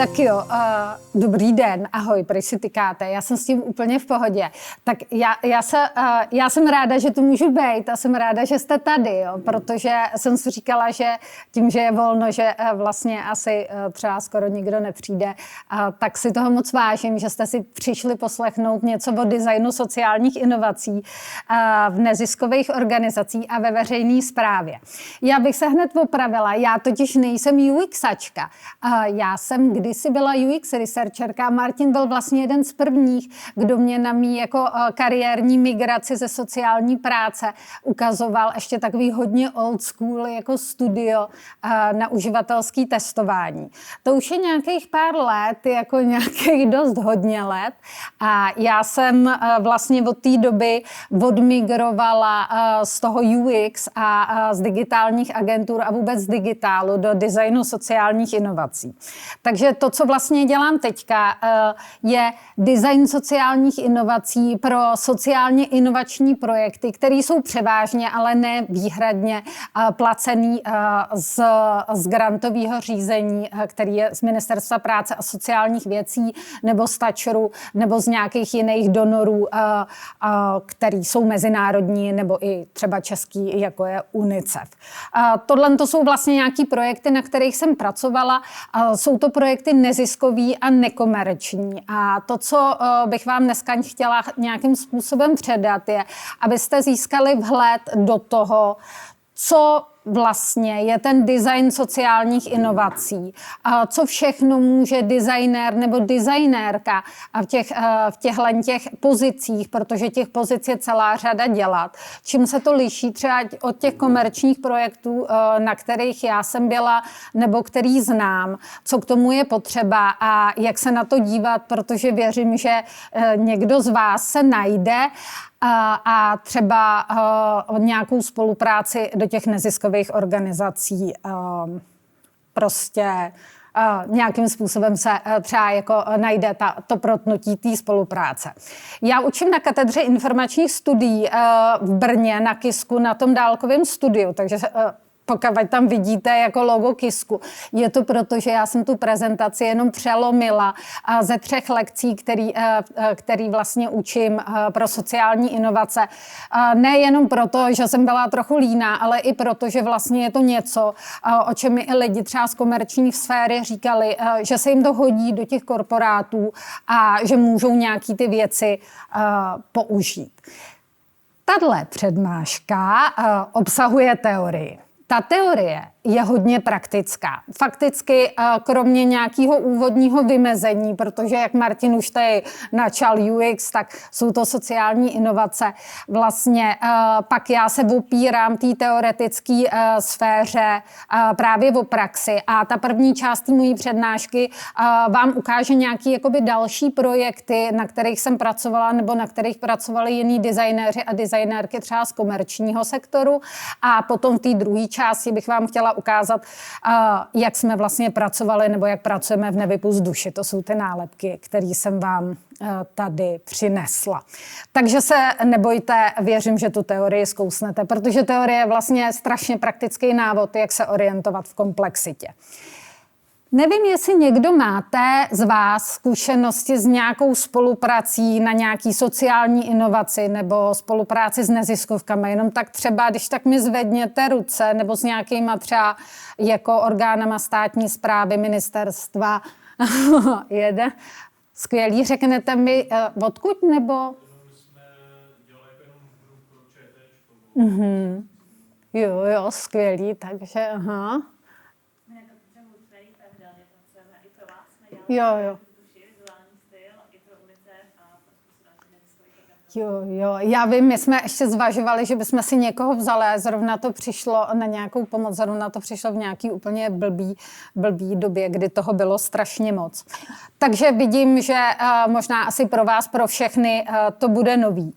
Tak jo, dobrý den, ahoj, proč si tykáte, já jsem s tím úplně v pohodě. Tak já jsem ráda, že tu můžu být a jsem ráda, že jste tady, jo, protože jsem si říkala, že tím, že je volno, že vlastně asi třeba skoro nikdo nepřijde, tak si toho moc vážím, že jste si přišli poslechnout něco o designu sociálních inovací v neziskových organizacích a ve veřejné správě. Já bych se hned opravila, já totiž nejsem UXačka. Já jsem kdysi byla UX researcherka a Martin byl vlastně jeden z prvních, kdo mě na mý jako kariérní migraci ze sociální práce ukazoval ještě takový hodně old school jako studio na uživatelský testování. To už je nějakých pár let, jako nějakých dost hodně let a já jsem vlastně od té doby odmigrovala z toho UX a z digitálních agentur a vůbec z digitálu do designu sociálních inovací. Takže to, co vlastně dělám teďka, je design sociálních inovací pro sociálně inovační projekty, které jsou převážně, ale ne výhradně placený z grantového řízení, který je z Ministerstva práce a sociálních věcí nebo z TAČRu nebo z nějakých jiných donorů, který jsou mezinárodní nebo i třeba český, jako je UNICEF. Tohle to jsou vlastně nějaký projekty, na kterých jsem pracovala. Jsou to projekty neziskový a nekomerční. A to, co bych vám dneska chtěla nějakým způsobem předat, je, abyste získali vhled do toho, co vlastně je ten design sociálních inovací. Co všechno může designér nebo designérka v těch pozicích, protože těch pozic je celá řada dělat. Čím se to liší třeba od těch komerčních projektů, na kterých já jsem byla nebo který znám, co k tomu je potřeba a jak se na to dívat, protože věřím, že někdo z vás se najde a třeba nějakou spolupráci do těch neziskových organizací prostě nějakým způsobem se třeba jako najde to protnutí té spolupráce. Já učím na katedře informačních studií v Brně na KISku na tom dálkovém studiu, takže pokud tam vidíte jako logo KISku. Je to proto, že já jsem tu prezentaci jenom přelomila ze 3 lekcí, který vlastně učím pro sociální inovace. Nejenom proto, že jsem byla trochu líná, ale i proto, že vlastně je to něco, o čem mi i lidi třeba z komerční sféry říkali, že se jim to hodí do těch korporátů a že můžou nějaký ty věci použít. Tahle přednáška obsahuje teorii. Ta teorie je hodně praktická. Fakticky kromě nějakého úvodního vymezení, protože jak Martin už tady načal UX, tak jsou to sociální inovace. Vlastně pak já se opírám té teoretické sféře právě o praxi a ta první část té mojí přednášky vám ukáže nějaké jakoby další projekty, na kterých jsem pracovala nebo na kterých pracovali jiní designéři a designérky třeba z komerčního sektoru a potom v té druhé části bych vám chtěla ukázat, jak jsme vlastně pracovali nebo jak pracujeme v Nevypust duši. To jsou ty nálepky, které jsem vám tady přinesla. Takže se nebojte, věřím, že tu teorii zkousnete, protože teorie je vlastně strašně praktický návod, jak se orientovat v komplexitě. Nevím, jestli někdo máte z vás zkušenosti s nějakou spoluprací na nějaký sociální inovaci nebo spolupráci s neziskovkami. Jenom tak třeba, když tak mi zvedněte ruce nebo s nějakýma třeba jako orgánama státní správy, ministerstva. Jeden. Skvělý. Řeknete mi, odkud nebo? My jsme dělali jenom pro ČT. Jo, skvělý, takže aha. Jo. Jo, já vím, my jsme ještě zvažovali, že bychom si někoho vzali, zrovna to přišlo na nějakou pomoc, zrovna to přišlo v nějaký úplně blbý době, kdy toho bylo strašně moc. Takže vidím, že možná asi pro vás, pro všechny to bude nový.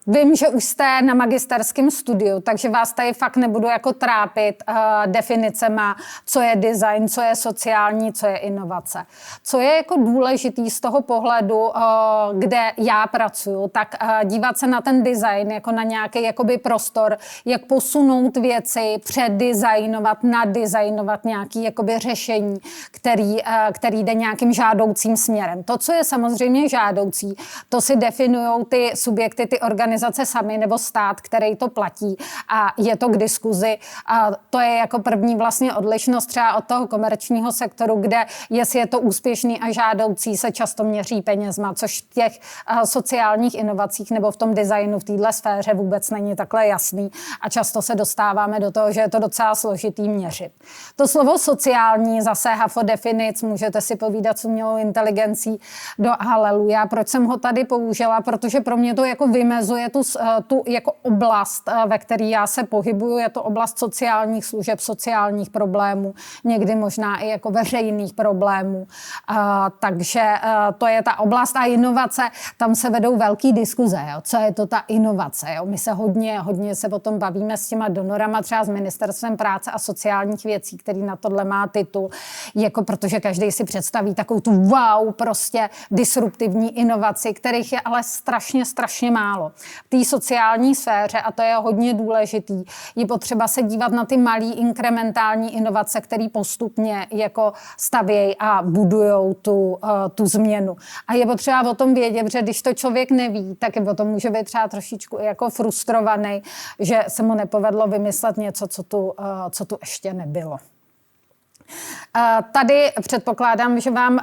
Vím, že už jste na magisterském studiu, takže vás tady fakt nebudu jako trápit definicema, co je design, co je sociální, co je inovace. Co je jako důležitý z toho pohledu, kde já pracuju, tak dívat se na ten design jako na nějaký jakoby prostor, jak posunout věci, předdesignovat, naddesignovat nějaký jakoby řešení, který jde nějakým žádoucím směrem. To, co je samozřejmě žádoucí, to si definujou ty subjekty, ty organizace sami nebo stát, který to platí a je to k diskuzi. A to je jako první vlastně odlišnost třeba od toho komerčního sektoru, kde jestli je to úspěšný a žádoucí, se často měří penězma, což v těch sociálních inovacích nebo v tom designu v této sféře vůbec není takhle jasný a často se dostáváme do toho, že je to docela složitý měřit. To slovo sociální zase Hafo definic, můžete si povídat s umělou inteligencí do haleluja. Proč jsem ho tady použila? Protože pro mě to jako vymezuje tu jako oblast, ve které já se pohybuju, je to oblast sociálních služeb, sociálních problémů, někdy možná i jako veřejných problémů. Takže to je ta oblast a inovace, tam se vedou velký diskuze, jo? Co je to ta inovace. Jo? My se hodně se o tom bavíme s těma donorama, třeba s Ministerstvem práce a sociálních věcí, který na tohle má titul, jako protože každý si představí takovou tu wow, prostě disruptivní inovaci, kterých je ale strašně málo. V té sociální sféře, a to je hodně důležitý, je potřeba se dívat na ty malý inkrementální inovace, které postupně jako stavějí a budujou tu změnu. A je potřeba o tom vědět, že když to člověk neví, tak o tom může být třeba trošičku jako frustrovaný, že se mu nepovedlo vymyslet něco, co tu ještě nebylo. Tady předpokládám, že vám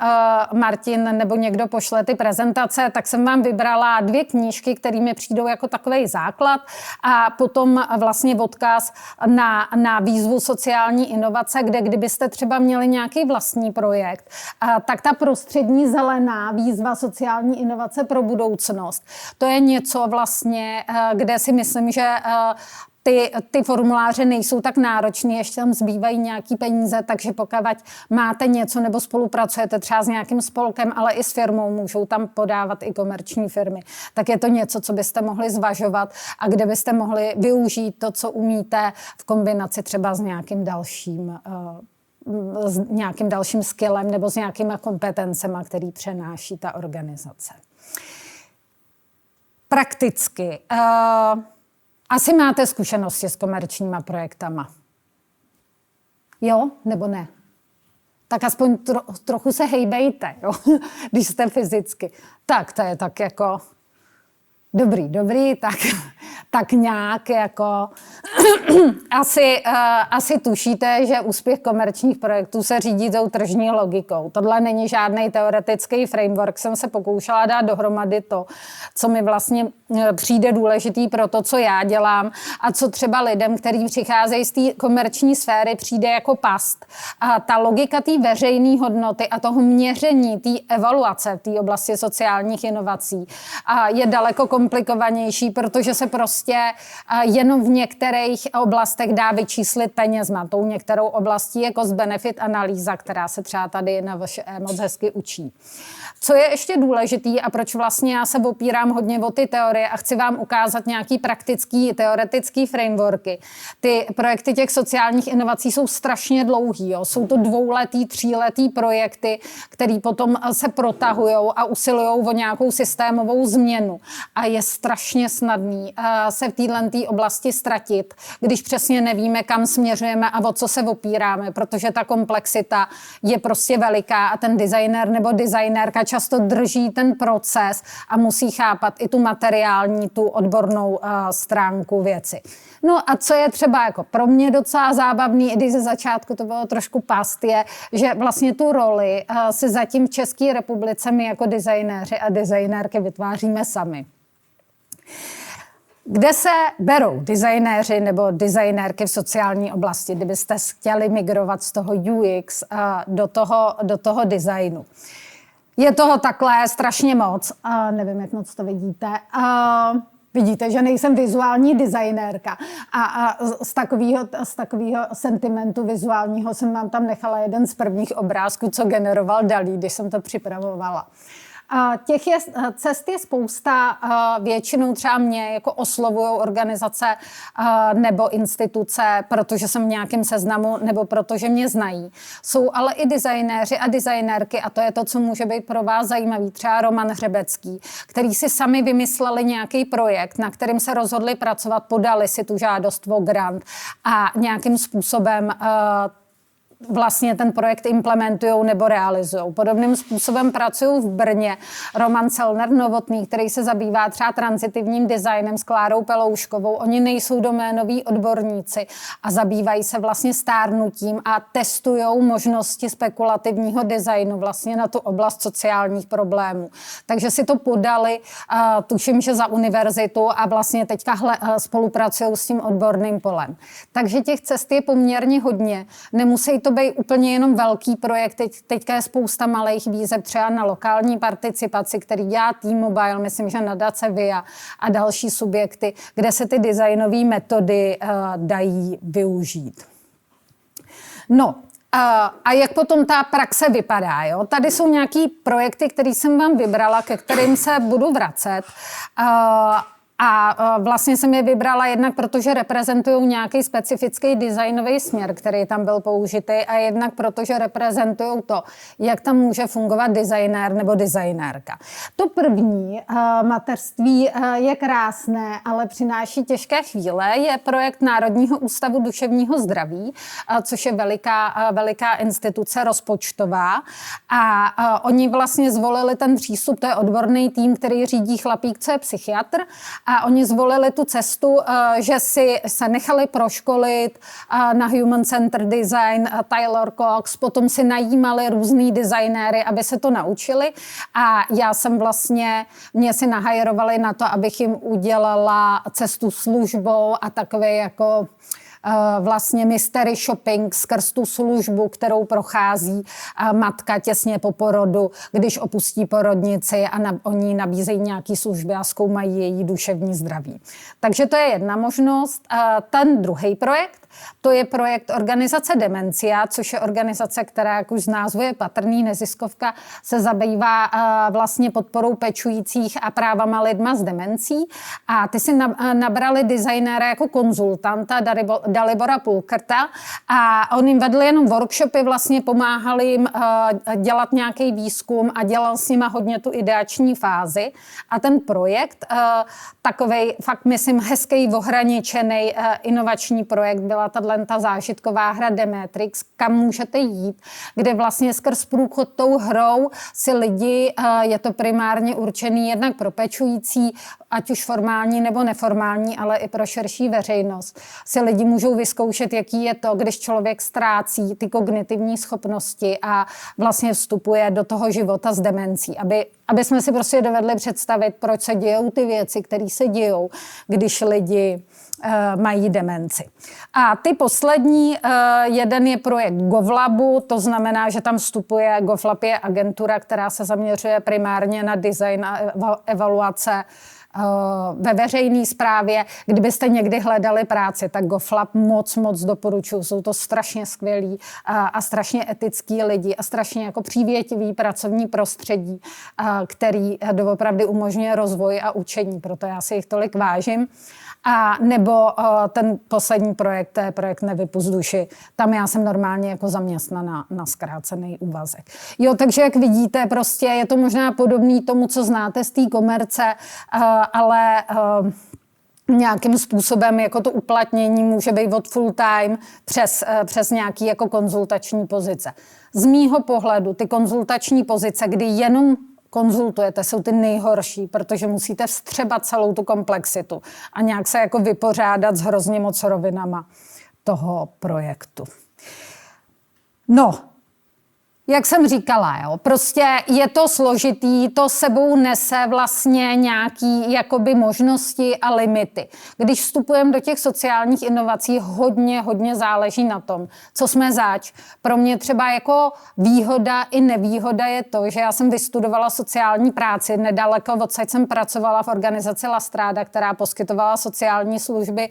Martin nebo někdo pošle ty prezentace, tak jsem vám vybrala 2 knížky, které mi přijdou jako takový základ a potom vlastně odkaz na výzvu sociální inovace, kde kdybyste třeba měli nějaký vlastní projekt, tak ta prostřední zelená výzva sociální inovace pro budoucnost, to je něco vlastně, kde si myslím, že ty formuláře nejsou tak náročné, ještě tam zbývají nějaký peníze, takže pokud máte něco nebo spolupracujete třeba s nějakým spolkem, ale i s firmou, můžou tam podávat i komerční firmy, tak je to něco, co byste mohli zvažovat a kde byste mohli využít to, co umíte v kombinaci třeba s nějakým dalším skillem nebo s nějakýma kompetencema, který přenáší ta organizace. Prakticky. Asi máte zkušenosti s komerčníma projektama. Jo, nebo ne? Tak aspoň trochu se hejbejte, jo? Když jste fyzicky. Tak to je tak jako dobrý, tak nějak jako asi tušíte, že úspěch komerčních projektů se řídí tou tržní logikou. Tohle není žádný teoretický framework, jsem se pokoušela dát dohromady to, co mi vlastně přijde důležitý pro to, co já dělám a co třeba lidem, kteří přicházejí z té komerční sféry, přijde jako past. A ta logika té veřejné hodnoty a toho měření, té evaluace v té oblasti sociálních inovací je daleko komplikovanější, protože se prostě jenom v některých oblastech dá vyčíslit penězma. Tou některou oblastí je cost-benefit analýza, která se třeba tady na VŠE moc hezky učí. Co je ještě důležitý a proč vlastně já se opírám hodně o ty teorie a chci vám ukázat nějaký praktický, teoretický frameworky. Ty projekty těch sociálních inovací jsou strašně dlouhý. Jo. Jsou to 2letý, 3letý projekty, které potom se protahujou a usilujou o nějakou systémovou změnu. A je strašně snadný se v této oblasti ztratit, když přesně nevíme, kam směřujeme a o co se opíráme, protože ta komplexita je prostě veliká a ten designer nebo designérka často drží ten proces a musí chápat i tu materiální, tu odbornou stránku věci. No a co je třeba jako pro mě docela zábavný, i když ze začátku to bylo trošku past, je, že vlastně tu roli si zatím v České republice my jako designéři a designérky vytváříme sami. Kde se berou designéři nebo designérky v sociální oblasti, kdybyste chtěli migrovat z toho UX do toho designu? Je toho takhle strašně moc. Nevím, jak moc to vidíte. Vidíte, že nejsem vizuální designérka. A z takového sentimentu vizuálního jsem vám tam nechala jeden z prvních obrázků, co generoval Dalí, když jsem to připravovala. Cest je spousta, většinou třeba mě jako oslovují organizace nebo instituce, protože jsem v nějakém seznamu nebo protože mě znají. Jsou ale i designéři a designérky a to je to, co může být pro vás zajímavý. Třeba Roman Hřebecký, který si sami vymysleli nějaký projekt, na kterým se rozhodli pracovat, podali si tu žádost o grant a nějakým způsobem vlastně ten projekt implementujou nebo realizujou. Podobným způsobem pracují v Brně Roman Celner Novotný, který se zabývá třeba transitivním designem s Klárou Pelouškovou. Oni nejsou doménoví odborníci a zabývají se vlastně stárnutím a testujou možnosti spekulativního designu vlastně na tu oblast sociálních problémů. Takže si to podali, tuším, že za univerzitu a vlastně teďka spolupracují s tím odborným polem. Takže těch cest je poměrně hodně. Nemusí to být úplně jenom velký projekt. Teďka je spousta malých výzev třeba na lokální participaci, který dělá T-Mobile, myslím, že nadace VIA a další subjekty, kde se ty designové metody dají využít. No, a jak potom ta praxe vypadá? Jo? Tady jsou nějaký projekty, které jsem vám vybrala, ke kterým se budu vracet. A vlastně jsem je vybrala jednak, protože reprezentují nějaký specifický designový směr, který tam byl použitý, a jednak protože reprezentují to, jak tam může fungovat designér nebo designérka. To první, mateřství, je krásné, ale přináší těžké chvíle, je projekt Národního ústavu duševního zdraví, což je veliká instituce rozpočtová. A oni vlastně zvolili ten přístup, to je odborný tým, který řídí chlapík, co je psychiatr, a oni zvolili tu cestu, že si se nechali proškolit na Human Centered Design Taylor Cox, potom si najímali různý designéry, aby se to naučili, a já jsem vlastně, mě si nahajrovali na to, abych jim udělala cestu službou a takové jako vlastně mystery shopping skrz tu službu, kterou prochází matka těsně po porodu, když opustí porodnici a oni nabízejí nějaké služby a zkoumají její duševní zdraví. Takže to je jedna možnost. Ten druhý projekt, to je projekt organizace Demencia, což je organizace, která, jak už z názvu je patrný, neziskovka, se zabývá vlastně podporou pečujících a právama lidma s demencí. A ty si nabrali designéra jako konzultanta Dalibora Pulkerta a on jim vedl jenom workshopy, vlastně pomáhali jim dělat nějaký výzkum a dělal s nima hodně tu ideační fázi. A ten projekt, takovej fakt, myslím, hezký, ohraničený inovační projekt, byla ta zážitková hra Demetrix, kam můžete jít, kde vlastně skrz průchod tou hrou si lidi, je to primárně určený jednak pro pečující, ať už formální nebo neformální, ale i pro širší veřejnost, si lidi můžou vyzkoušet, jaký je to, když člověk ztrácí ty kognitivní schopnosti a vlastně vstupuje do toho života s demencí. Aby jsme si prostě dovedli představit, proč se dějou ty věci, které se dějou, když lidi mají demenci. A ty poslední, jeden je projekt GovLabu, to znamená, že tam vstupuje, GovLab je agentura, která se zaměřuje primárně na design a evaluace ve veřejné správě. Kdybyste někdy hledali práci, tak GovLab moc doporučuji. Jsou to strašně skvělí a strašně etický lidi a strašně jako přívětivý pracovní prostředí, který doopravdy umožňuje rozvoj a učení. Proto já si jich tolik vážím. A nebo ten poslední projekt, to je projekt Nevypust duši. Tam já jsem normálně jako zaměstnaná na zkrácený úvazek. Jo, takže jak vidíte, prostě je to možná podobný tomu, co znáte z té komerce, ale nějakým způsobem jako to uplatnění může být od full time přes nějaký jako konzultační pozice. Z mýho pohledu ty konzultační pozice, kdy jenom konzultujete, jsou ty nejhorší, protože musíte vstřebat celou tu komplexitu a nějak se jako vypořádat s hrozně moc rovinama toho projektu. No, jak jsem říkala, jo, prostě je to složitý, to sebou nese vlastně nějaký jakoby možnosti a limity. Když vstupujeme do těch sociálních inovací, hodně záleží na tom, co jsme zač. Pro mě třeba jako výhoda i nevýhoda je to, že já jsem vystudovala sociální práci, nedaleko odsaď jsem pracovala v organizaci La Strada, která poskytovala sociální služby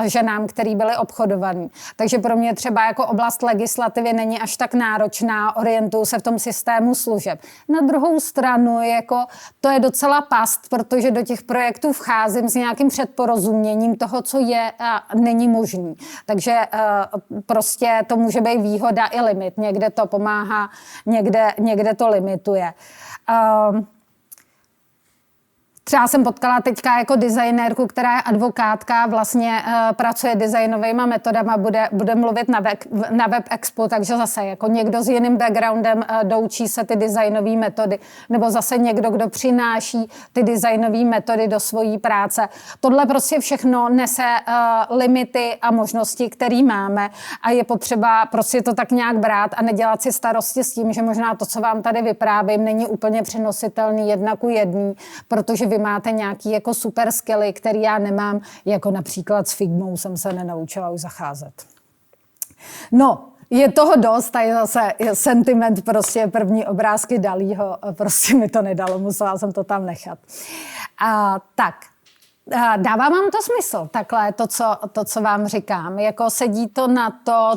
ženám, který byly obchodovaný. Takže pro mě třeba jako oblast legislativy není až tak náročná, orientuju se v tom systému služeb. Na druhou stranu jako to je docela past, protože do těch projektů vcházím s nějakým předporozuměním toho, co je a není možný. Takže prostě to může být výhoda i limit. Někde to pomáhá, někde to limituje. Třeba jsem potkala teďka jako designérku, která je advokátka, vlastně pracuje designovými metodama, bude mluvit na Web Expo, takže zase jako někdo s jiným backgroundem doučí se ty designové metody, nebo zase někdo, kdo přináší ty designové metody do svojí práce. Tohle prostě všechno nese limity a možnosti, které máme a je potřeba prostě to tak nějak brát a nedělat si starosti s tím, že možná to, co vám tady vyprávím, není úplně přenositelný 1:1, protože vy máte nějaký jako super skilly, který já nemám, jako například s Figmou jsem se nenaučila už zacházet. No, je toho dost, a je zase sentiment, prostě první obrázky Dalího, prostě mi to nedalo, musela jsem to tam nechat. Tak, dává vám to smysl, takhle, to, co vám říkám, jako sedí to na to,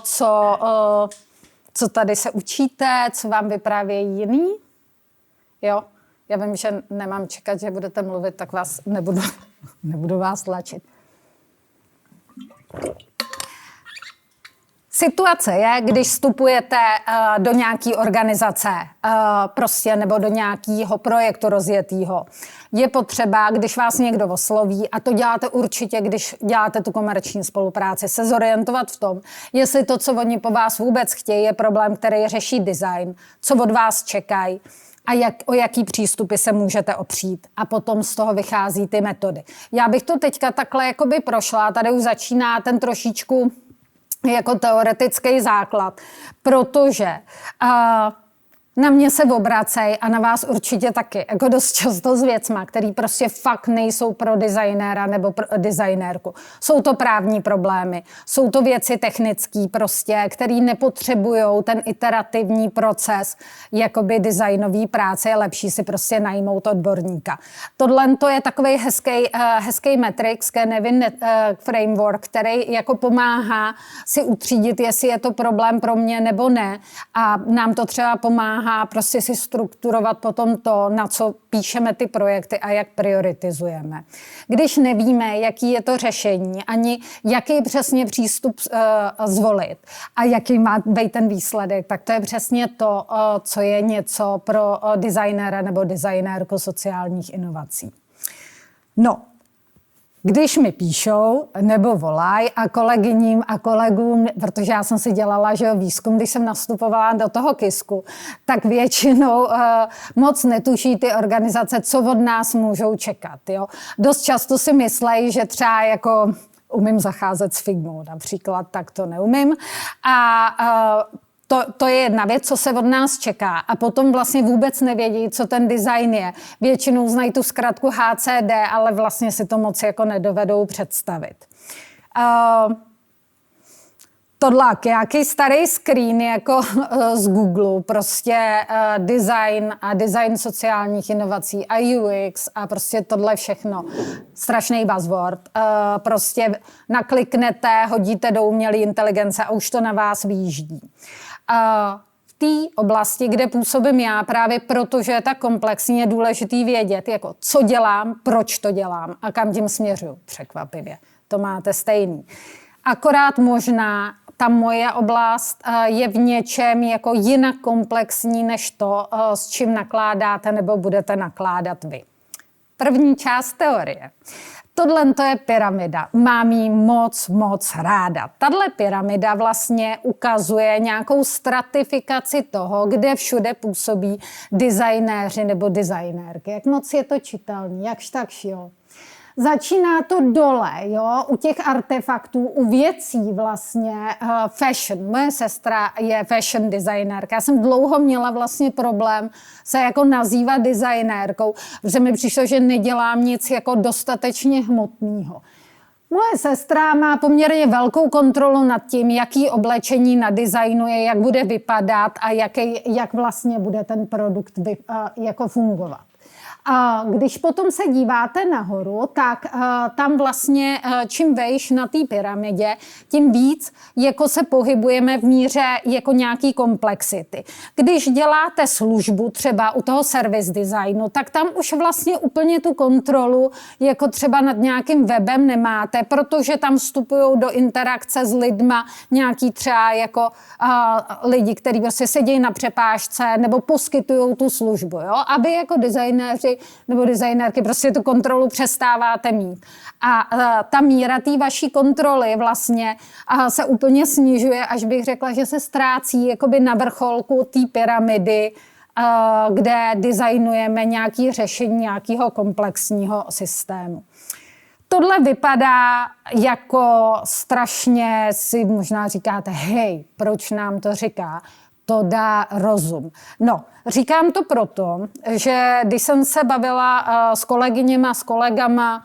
co tady se učíte, co vám vyprávějí jiný? Jo? Já vím, že nemám čekat, že budete mluvit, tak vás nebudu vás tlačit. Situace je, když vstupujete do nějaké organizace prostě, nebo do nějakého projektu rozjetého. Je potřeba, když vás někdo osloví, a to děláte určitě, když děláte tu komerční spolupráci, se zorientovat v tom, jestli to, co oni po vás vůbec chtějí, je problém, který řeší design, co od vás čekají, a o jaký přístupy se můžete opřít. A potom z toho vychází ty metody. Já bych to teďka takhle jakoby prošla. Tady už začíná ten trošičku jako teoretický základ, protože na mě se obracej a na vás určitě taky, jako dost často s věcma, který prostě fakt nejsou pro designéra nebo pro designérku. Jsou to právní problémy, jsou to věci technické prostě, který nepotřebujou ten iterativní proces jakoby designový práce, je lepší si prostě najmout odborníka. Tohle to je takovej hezký matrix, Nevin framework, který jako pomáhá si utřídit, jestli je to problém pro mě nebo ne, a nám to třeba pomáhá prostě si strukturovat potom to, na co píšeme ty projekty a jak prioritizujeme. Když nevíme, jaký je to řešení, ani jaký přesně přístup zvolit a jaký má být ten výsledek, tak to je přesně to, co je něco pro designéra nebo designérku sociálních inovací. No, když mi píšou nebo volají a kolegyním a kolegům, protože já jsem si dělala výzkum, když jsem nastupovala do toho KISKu, tak většinou moc netuší ty organizace, co od nás můžou čekat. Jo? Dost často si myslejí, že třeba jako umím zacházet s Figmou například, tak to neumím. To je jedna věc, co se od nás čeká. A potom vlastně vůbec nevědí, co ten design je. Většinou znají tu zkratku HCD, ale vlastně si to moc jako nedovedou představit. Tohle, nějaký starý screen jako z Google, prostě design a design sociálních inovací a UX a prostě tohle všechno. Strašný buzzword. Prostě nakliknete, hodíte do umělé inteligence a už to na vás vyjíždí. V té oblasti, kde působím já, právě protože je tak komplexní, je důležitý vědět, jako co dělám, proč to dělám a kam tím směřuju. Překvapivě. To máte stejný. Akorát možná ta moje oblast je v něčem jako jinak komplexní než to, s čím nakládáte nebo budete nakládat vy. První část teorie. Tohle to je pyramida. Mám ji moc ráda. Tahle pyramida vlastně ukazuje nějakou stratifikaci toho, kde všude působí designéři nebo designérky. Jak moc je to čitelný, jakž takž, jo. Začíná to dole, jo, u těch artefaktů, u věcí vlastně fashion. Moje sestra je fashion designérka. Já jsem dlouho měla vlastně problém se jako nazývat designérkou, protože mi přišlo, že nedělám nic jako dostatečně hmotného. Moje sestra má poměrně velkou kontrolu nad tím, jaký oblečení nadizajnuje, jak bude vypadat a jak vlastně bude ten produkt jako fungovat. A když potom se díváte nahoru, tak tam vlastně čím vejš na té pyramidě, tím víc jako se pohybujeme v míře jako nějaký komplexity. Když děláte službu třeba u toho service designu, tak tam už vlastně úplně tu kontrolu jako třeba nad nějakým webem nemáte, protože tam vstupují do interakce s lidma nějaký třeba jako lidi, kteří prostě sedí na přepážce nebo poskytují tu službu. Jo? A vy jako designéři nebo designérky prostě tu kontrolu přestáváte mít. A ta míra té vaší kontroly vlastně se úplně snižuje, až bych řekla, že se ztrácí jakoby na vrcholku té pyramidy, kde designujeme nějaké řešení nějakého komplexního systému. Tohle vypadá jako strašně, si možná říkáte, hej, proč nám to říká? To dá rozum. No, říkám to proto, že když jsem se bavila s kolegyněma, s kolegama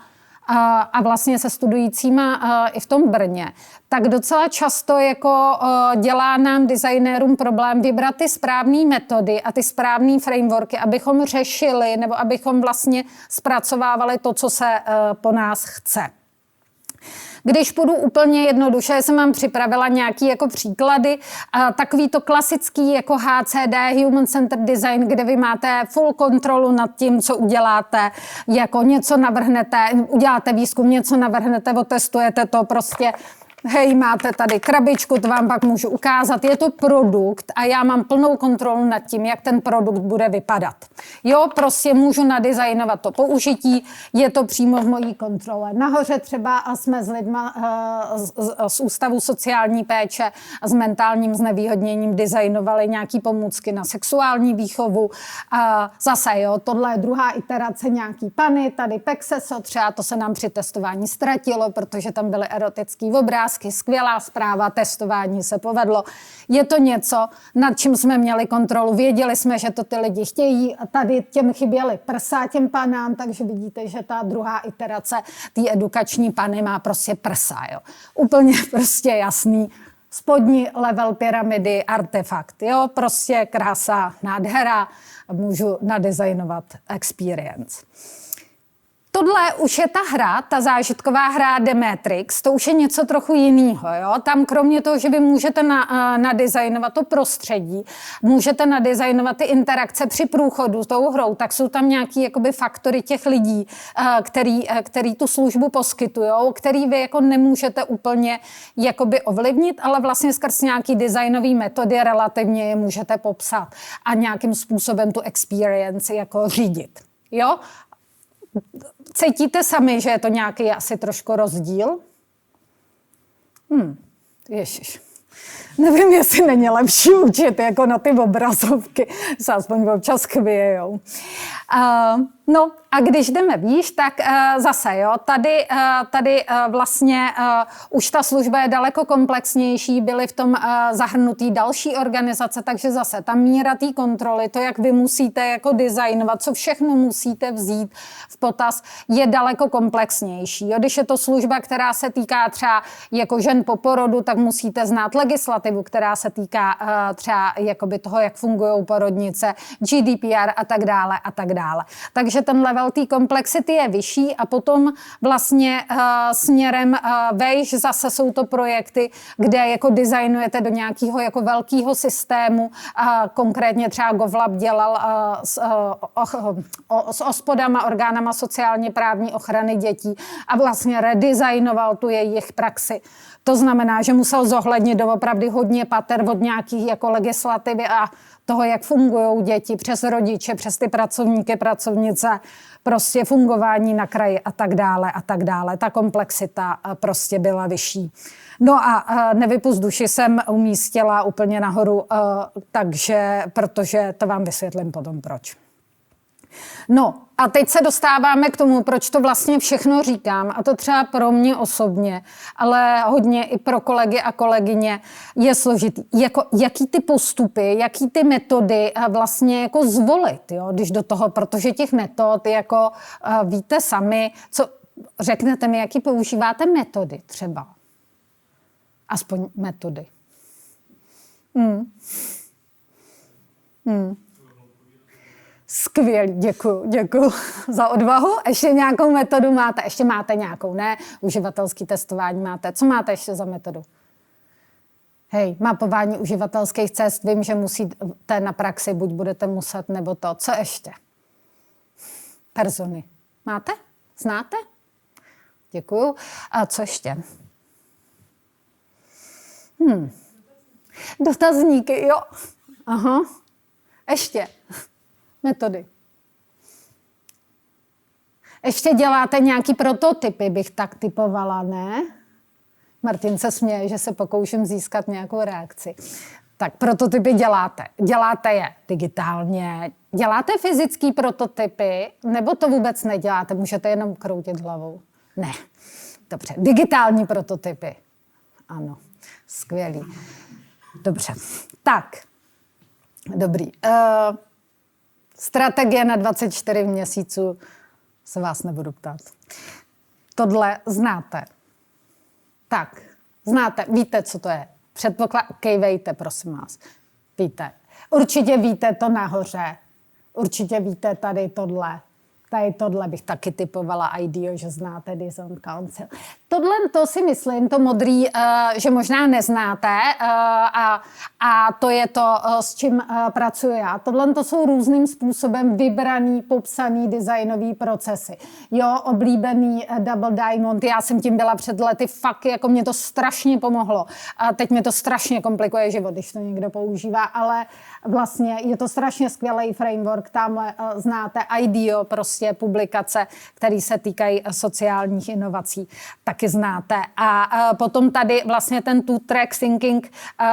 a vlastně se studujícíma i v tom Brně, tak docela často jako dělá nám designérům problém vybrat ty správné metody a ty správné frameworky, abychom řešili nebo abychom vlastně zpracovávali to, co se po nás chce. Když půjdu úplně jednoduše, jsem vám připravila nějaké jako příklady, takový to klasický jako HCD, Human Centered Design, kde vy máte full kontrolu nad tím, co uděláte, jako něco navrhnete, uděláte výzkum, něco navrhnete, otestujete to prostě. Hej, máte tady krabičku, to vám pak můžu ukázat. Je to produkt a já mám plnou kontrolu nad tím, jak ten produkt bude vypadat. Jo, prostě můžu nadizajnovat to použití, je to přímo v mojí kontrole. Nahoře třeba jsme s lidma z Ústavu sociální péče a s mentálním znevýhodněním designovali nějaký pomůcky na sexuální výchovu. Zase, jo, tohle je druhá iterace nějaký pany, tady Pexeso, třeba to se nám při testování ztratilo, protože tam byly erotický obrázky. Skvělá zpráva, testování se povedlo. Je to něco, nad čím jsme měli kontrolu. Věděli jsme, že to ty lidi chtějí. Tady těm chyběly prsa těm panám, takže vidíte, že ta druhá iterace té edukační pany má prostě prsa. Jo. Úplně prostě jasný. Spodní level pyramidy, artefakt. Jo. Prostě krása, nádhera. Můžu nadizajnovat experience. Tohle už je ta hra, ta zážitková hra The Matrix, to už je něco trochu jiného. Tam kromě toho, že vy můžete nadizajnovat to prostředí, můžete nadizajnovat ty interakce při průchodu s tou hrou, tak jsou tam nějaký jakoby faktory těch lidí, který tu službu poskytujou, který vy jako nemůžete úplně jakoby ovlivnit, ale vlastně skrz nějaký designový metody relativně je můžete popsat a nějakým způsobem tu experience jako řídit. Jo? Cítíte sami, že je to nějaký asi trošku rozdíl? Ježiš. Nevím, jestli není lepší učit jako na ty obrazovky, se aspoň občas chvějou. No a když jdeme výš, tak zase, jo, tady vlastně už ta služba je daleko komplexnější, byly v tom zahrnutý další organizace, takže zase ta míra té kontroly, to, jak vy musíte jako designovat, co všechno musíte vzít v potaz, je daleko komplexnější. Jo, když je to služba, která se týká třeba jako žen po porodu, tak musíte znát legislativu, která se týká třeba jakoby toho, jak fungují porodnice, GDPR a tak dále a tak dále. Takže ten level té komplexity je vyšší a potom vlastně směrem vejš zase jsou to projekty, kde jako designujete do nějakého jako velkého systému. Konkrétně třeba GovLab dělal s OSPODama, orgánama sociálně právní ochrany dětí a vlastně redesignoval tu jejich praxi. To znamená, že musel zohlednit doopravdy hodně pater od nějakých jako legislativy a toho, jak fungují děti přes rodiče, přes ty pracovníky, pracovnice, prostě fungování na kraji a tak dále a tak dále. Ta komplexita prostě byla vyšší. No a Nevypust duši jsem umístila úplně nahoru, protože to vám vysvětlím potom proč. No a teď se dostáváme k tomu, proč to vlastně všechno říkám, a to třeba pro mě osobně, ale hodně i pro kolegy a kolegyně je složitý. Jaký ty postupy, jaký ty metody vlastně jako zvolit, jo, když do toho, protože těch metod jako víte sami, co řeknete mi, jaký používáte metody třeba. Aspoň metody. Skvělý, děkuju za odvahu. Ještě nějakou metodu máte? Ještě máte nějakou, ne? Uživatelský testování máte. Co máte ještě za metodu? Hej, mapování uživatelských cest. Vím, že musíte na praxi, buď budete muset, nebo to. Co ještě? Persony. Máte? Znáte? Děkuju. A co ještě? Dotazníky, jo. Aha. Ještě. Metody. Ještě děláte nějaký prototypy, bych tak typovala, ne? Martin se směje, že se pokouším získat nějakou reakci. Tak prototypy děláte. Děláte je digitálně. Děláte fyzický prototypy, nebo to vůbec neděláte? Můžete jenom kroutit hlavou. Ne. Dobře. Digitální prototypy. Ano. Skvělý. Dobře. Tak. Dobrý. Strategie na 24 měsíců se vás nebudu ptát. Tohle znáte. Tak, znáte, víte, co to je. Kejvejte, prosím vás. Víte. Určitě víte to nahoře. Určitě víte tady tohle. Tady tohle bych taky typovala IDEO, že znáte Design Council. Tohle to si myslím, to modrý, že možná neznáte a to je to, s čím pracuji já. Tohle to jsou různým způsobem vybraný, popsaný designový procesy. Jo, oblíbený Double Diamond, já jsem tím byla před lety, fakt jako mě to strašně pomohlo. A teď mi to strašně komplikuje život, když to někdo používá, ale vlastně je to strašně skvělý framework, tamhle znáte IDEO, prostě publikace, které se týkají sociálních inovací, taky znáte. A potom tady vlastně ten two-track thinking,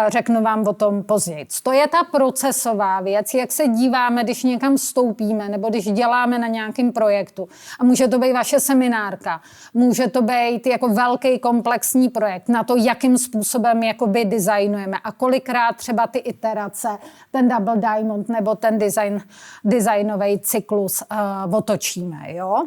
řeknu vám o tom později. To je ta procesová věc, jak se díváme, když někam vstoupíme, nebo když děláme na nějakém projektu. A může to být vaše seminárka, může to být jako velký komplexní projekt na to, jakým způsobem jakoby designujeme a kolikrát třeba ty iterace, ten Double Diamond nebo ten designový cyklus otočíme, jo?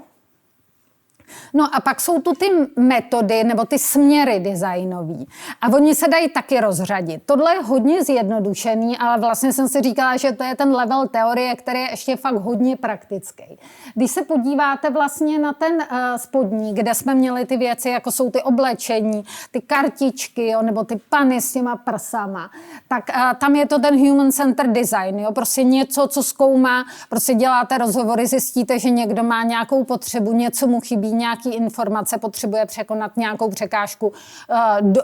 No a pak jsou tu ty metody nebo ty směry designový. A oni se dají taky rozřadit. Tohle je hodně zjednodušený, ale vlastně jsem si říkala, že to je ten level teorie, který je ještě fakt hodně praktický. Když se podíváte vlastně na ten spodní, kde jsme měli ty věci, jako jsou ty oblečení, ty kartičky, jo, nebo ty pany s těma prsama, tak tam je to ten human centered design, jo, prostě něco, co zkoumá, prostě děláte rozhovory, zjistíte, že někdo má nějakou potřebu, něco mu chybí, nějaký informace, potřebuje překonat nějakou překážku,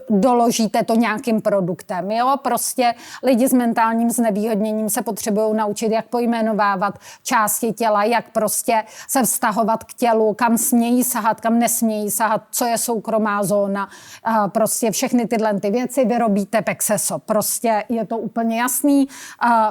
doložíte to nějakým produktem. Jo? Prostě lidi s mentálním znevýhodněním se potřebují naučit, jak pojmenovávat části těla, jak prostě se vztahovat k tělu, kam smějí sahat, kam nesmějí sahat, co je soukromá zóna. Prostě všechny tyhle ty věci vyrobíte Pexeso. Prostě je to úplně jasný,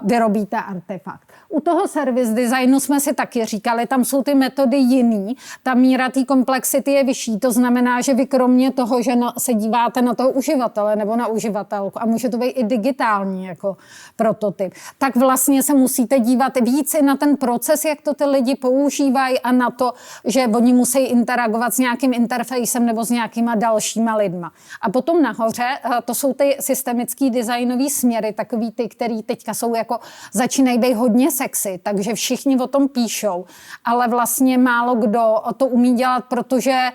vyrobíte artefakt. U toho service designu jsme si taky říkali, tam jsou ty metody jiný, ta míra té komplexity je vyšší, to znamená, že vy kromě toho, že se díváte na toho uživatele nebo na uživatelku, a může to být i digitální jako prototyp, tak vlastně se musíte dívat víc i na ten proces, jak to ty lidi používají a na to, že oni musí interagovat s nějakým interfejsem nebo s nějakýma dalšíma lidma. A potom nahoře, to jsou ty systemický designový směry, takový ty, který teďka jsou jako, začínají být hodně sexy, takže všichni o tom píšou, ale vlastně málo kdo to umí dělat, protože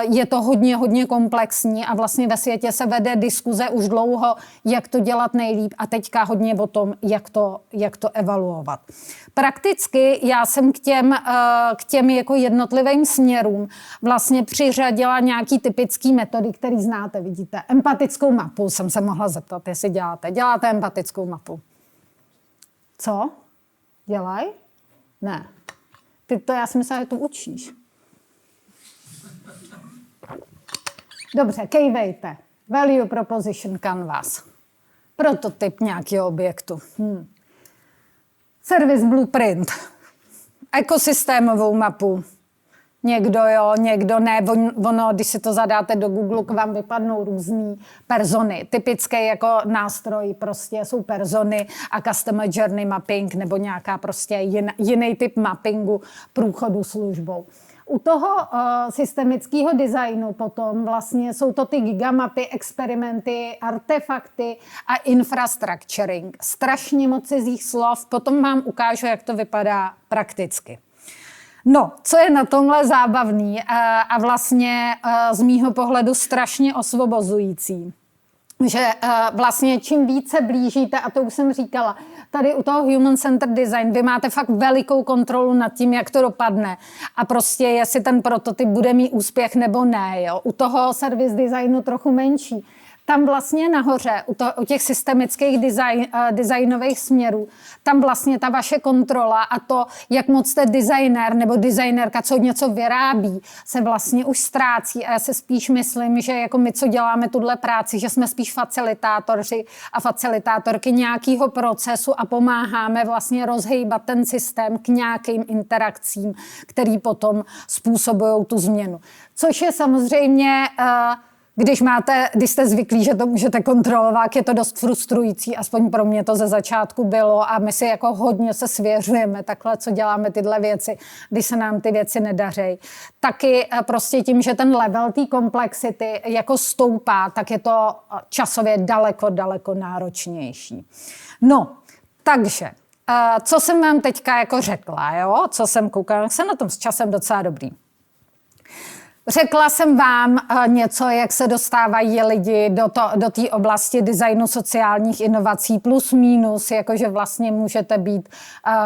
je to hodně komplexní a vlastně ve světě se vede diskuze už dlouho, jak to dělat nejlíp a teďka hodně o tom, jak to evaluovat. Prakticky já jsem k těm jako jednotlivým směrům vlastně přiřadila nějaký typický metody, který znáte, vidíte. Empatickou mapu jsem se mohla zeptat, jestli děláte. Děláte empatickou mapu? Co? Dělaj? Ne. Ty to, já si myslela, že to učíš. Dobře, kejvejte. Value Proposition Canvas. Prototyp nějakého objektu. Service Blueprint. Ekosystémovou mapu. Někdo jo, někdo ne. Ono, když si to zadáte do Google, k vám vypadnou různý persony. Typický jako nástroj prostě jsou persony a customer journey mapping nebo nějaká prostě jiný typ mappingu průchodu službou. U toho systemického designu potom vlastně jsou to ty gigamapy, experimenty, artefakty a infrastructuring. Strašně moc cizích slov, potom vám ukážu, jak to vypadá prakticky. No, co je na tomhle zábavný a vlastně z mýho pohledu strašně osvobozující, že vlastně čím více blížíte, a to už jsem říkala, tady u toho Human Centered Design vy máte fakt velikou kontrolu nad tím, jak to dopadne a prostě jestli ten prototyp bude mít úspěch nebo ne. Jo? U toho service designu trochu menší. Tam vlastně nahoře, u těch systemických designových směrů, tam vlastně ta vaše kontrola a to, jak moc jste designer nebo designérka, co něco vyrábí, se vlastně už ztrácí. A já se spíš myslím, že jako my, co děláme tuhle práci, že jsme spíš facilitátoři a facilitátorky nějakého procesu a pomáháme vlastně rozhejbat ten systém k nějakým interakcím, který potom způsobují tu změnu. Což je samozřejmě... Když jste zvyklí, že to můžete kontrolovat, je to dost frustrující, aspoň pro mě to ze začátku bylo a my si jako hodně se svěřujeme takhle, co děláme tyhle věci, když se nám ty věci nedaří. Taky prostě tím, že ten level té komplexity jako stoupá, tak je to časově daleko náročnější. No, takže, co jsem vám teďka jako řekla, jo? Co jsem koukala, jsem na tom s časem docela dobrý. Řekla jsem vám něco, jak se dostávají lidi do té oblasti designu sociálních inovací plus minus, jakože vlastně můžete být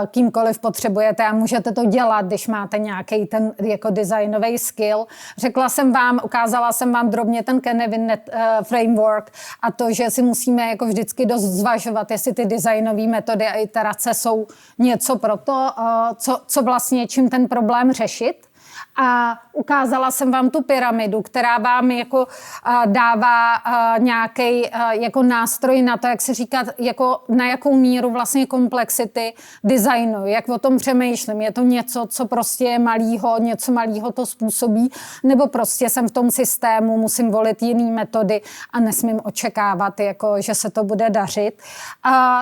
kýmkoliv potřebujete a můžete to dělat, když máte nějaký ten jako designový skill. Ukázala jsem vám drobně ten Canevin framework a to, že si musíme jako vždycky dost zvažovat, jestli ty designové metody a iterace jsou něco pro to, co vlastně čím ten problém řešit. A ukázala jsem vám tu pyramidu, která vám jako dává nějaký jako nástroj na to, jak se říkat, jako na jakou míru vlastně komplexity designu, jak o tom přemýšlím. Je to něco, co prostě je malýho, něco malýho to způsobí, nebo prostě jsem v tom systému, musím volit jiný metody a nesmím očekávat, jako, že se to bude dařit.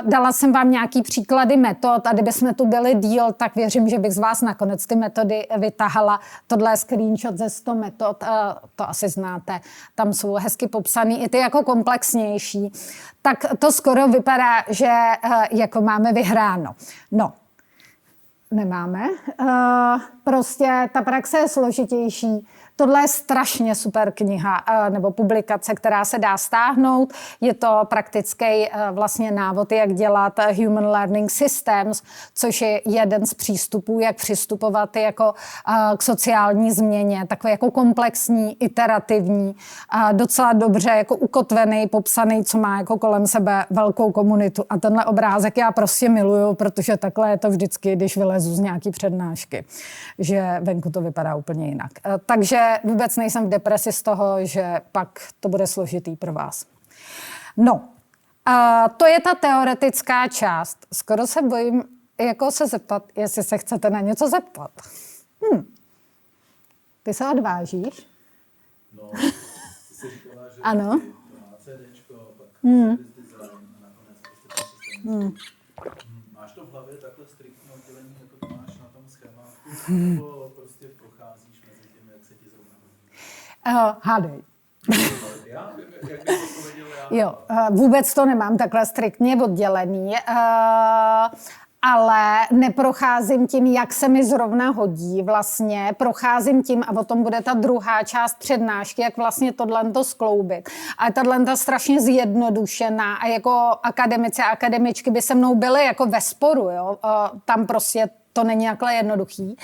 Dala jsem vám nějaký příklady metod a kdybychom tu byli díl, tak věřím, že bych z vás nakonec ty metody vytahala. Tohle je screenshot ze 100 metod, to asi znáte, tam jsou hezky popsaný, i ty jako komplexnější. Tak to skoro vypadá, že jako máme vyhráno. No, nemáme. Prostě ta praxe je složitější. Tohle je strašně super kniha nebo publikace, která se dá stáhnout. Je to praktický vlastně návod, jak dělat Human Learning Systems, což je jeden z přístupů, jak přistupovat jako k sociální změně. Takový jako komplexní, iterativní, docela dobře jako ukotvený, popsaný, co má jako kolem sebe velkou komunitu. A tenhle obrázek já prostě miluju, protože takhle je to vždycky, když vylezu z nějaký přednášky, že venku to vypadá úplně jinak. Takže vůbec nejsem v depresi z toho, že pak to bude složitý pro vás. No, to je ta teoretická část. Skoro se bojím jako se zeptat, jestli se chcete na něco zeptat. Ty se odvážíš? No, jsi říkala, že ano. má CDčko, pak service design a nakonec prostě ten systém. Máš to v hlavě takhle striktně oddělení, jako to máš na tom schémátku, nebo prostě procházíš mezi tím, jak se ti zrovna hodí? Hádej. Já? Jak bych odpověděl já? Jo, vůbec to nemám takhle striktně oddělený, ale neprocházím tím, jak se mi zrovna hodí vlastně. Procházím tím, a o tom bude ta druhá část přednášky, jak vlastně tohle skloubit. A tato strašně zjednodušená a jako akademici a akademičky by se mnou byly jako ve sporu, jo? Tam prostě to není takhle jednoduchý.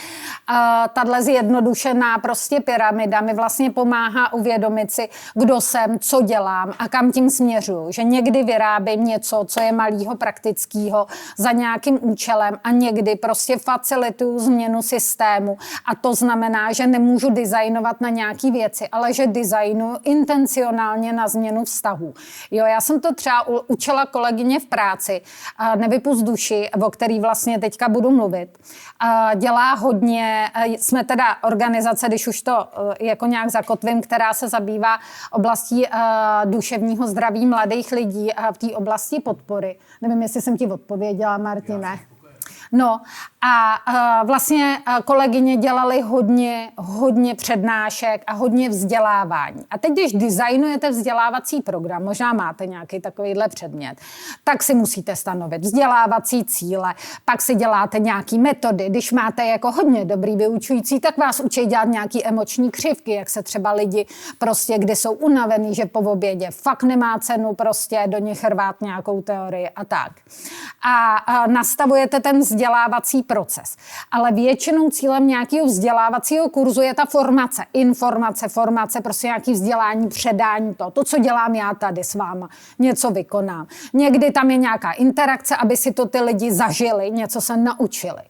Tahle zjednodušená prostě pyramida mi vlastně pomáhá uvědomit si, kdo jsem, co dělám a kam tím směřuju. Že někdy vyrábím něco, co je malýho praktického za nějakým účelem a někdy prostě facilituju změnu systému. A to znamená, že nemůžu designovat na nějaký věci, ale že designuju intencionálně na změnu vztahů. Jo, já jsem to třeba učila kolegyně v práci, Nevypust duši, o který vlastně teďka budu mluvit. Dělá hodně, jsme teda organizace, když už to jako nějak zakotvím, která se zabývá oblastí duševního zdraví mladých lidí v té oblasti podpory. Nevím, jestli jsem ti odpověděla, Martine. No a vlastně kolegyně dělaly hodně přednášek a hodně vzdělávání. A teď, když designujete vzdělávací program, možná máte nějaký takovýhle předmět, tak si musíte stanovit vzdělávací cíle, pak si děláte nějaký metody. Když máte jako hodně dobrý vyučující, tak vás učí dělat nějaký emoční křivky, jak se třeba lidi prostě, kdy jsou unavený, že po obědě fakt nemá cenu prostě do nich rvát nějakou teorii a tak. A nastavujete ten vzdělávací proces. Ale většinou cílem nějakého vzdělávacího kurzu je ta formace, prostě nějaké vzdělání, předání to, co dělám já tady s váma, něco vykonám. Někdy tam je nějaká interakce, aby si to ty lidi zažili, něco se naučili.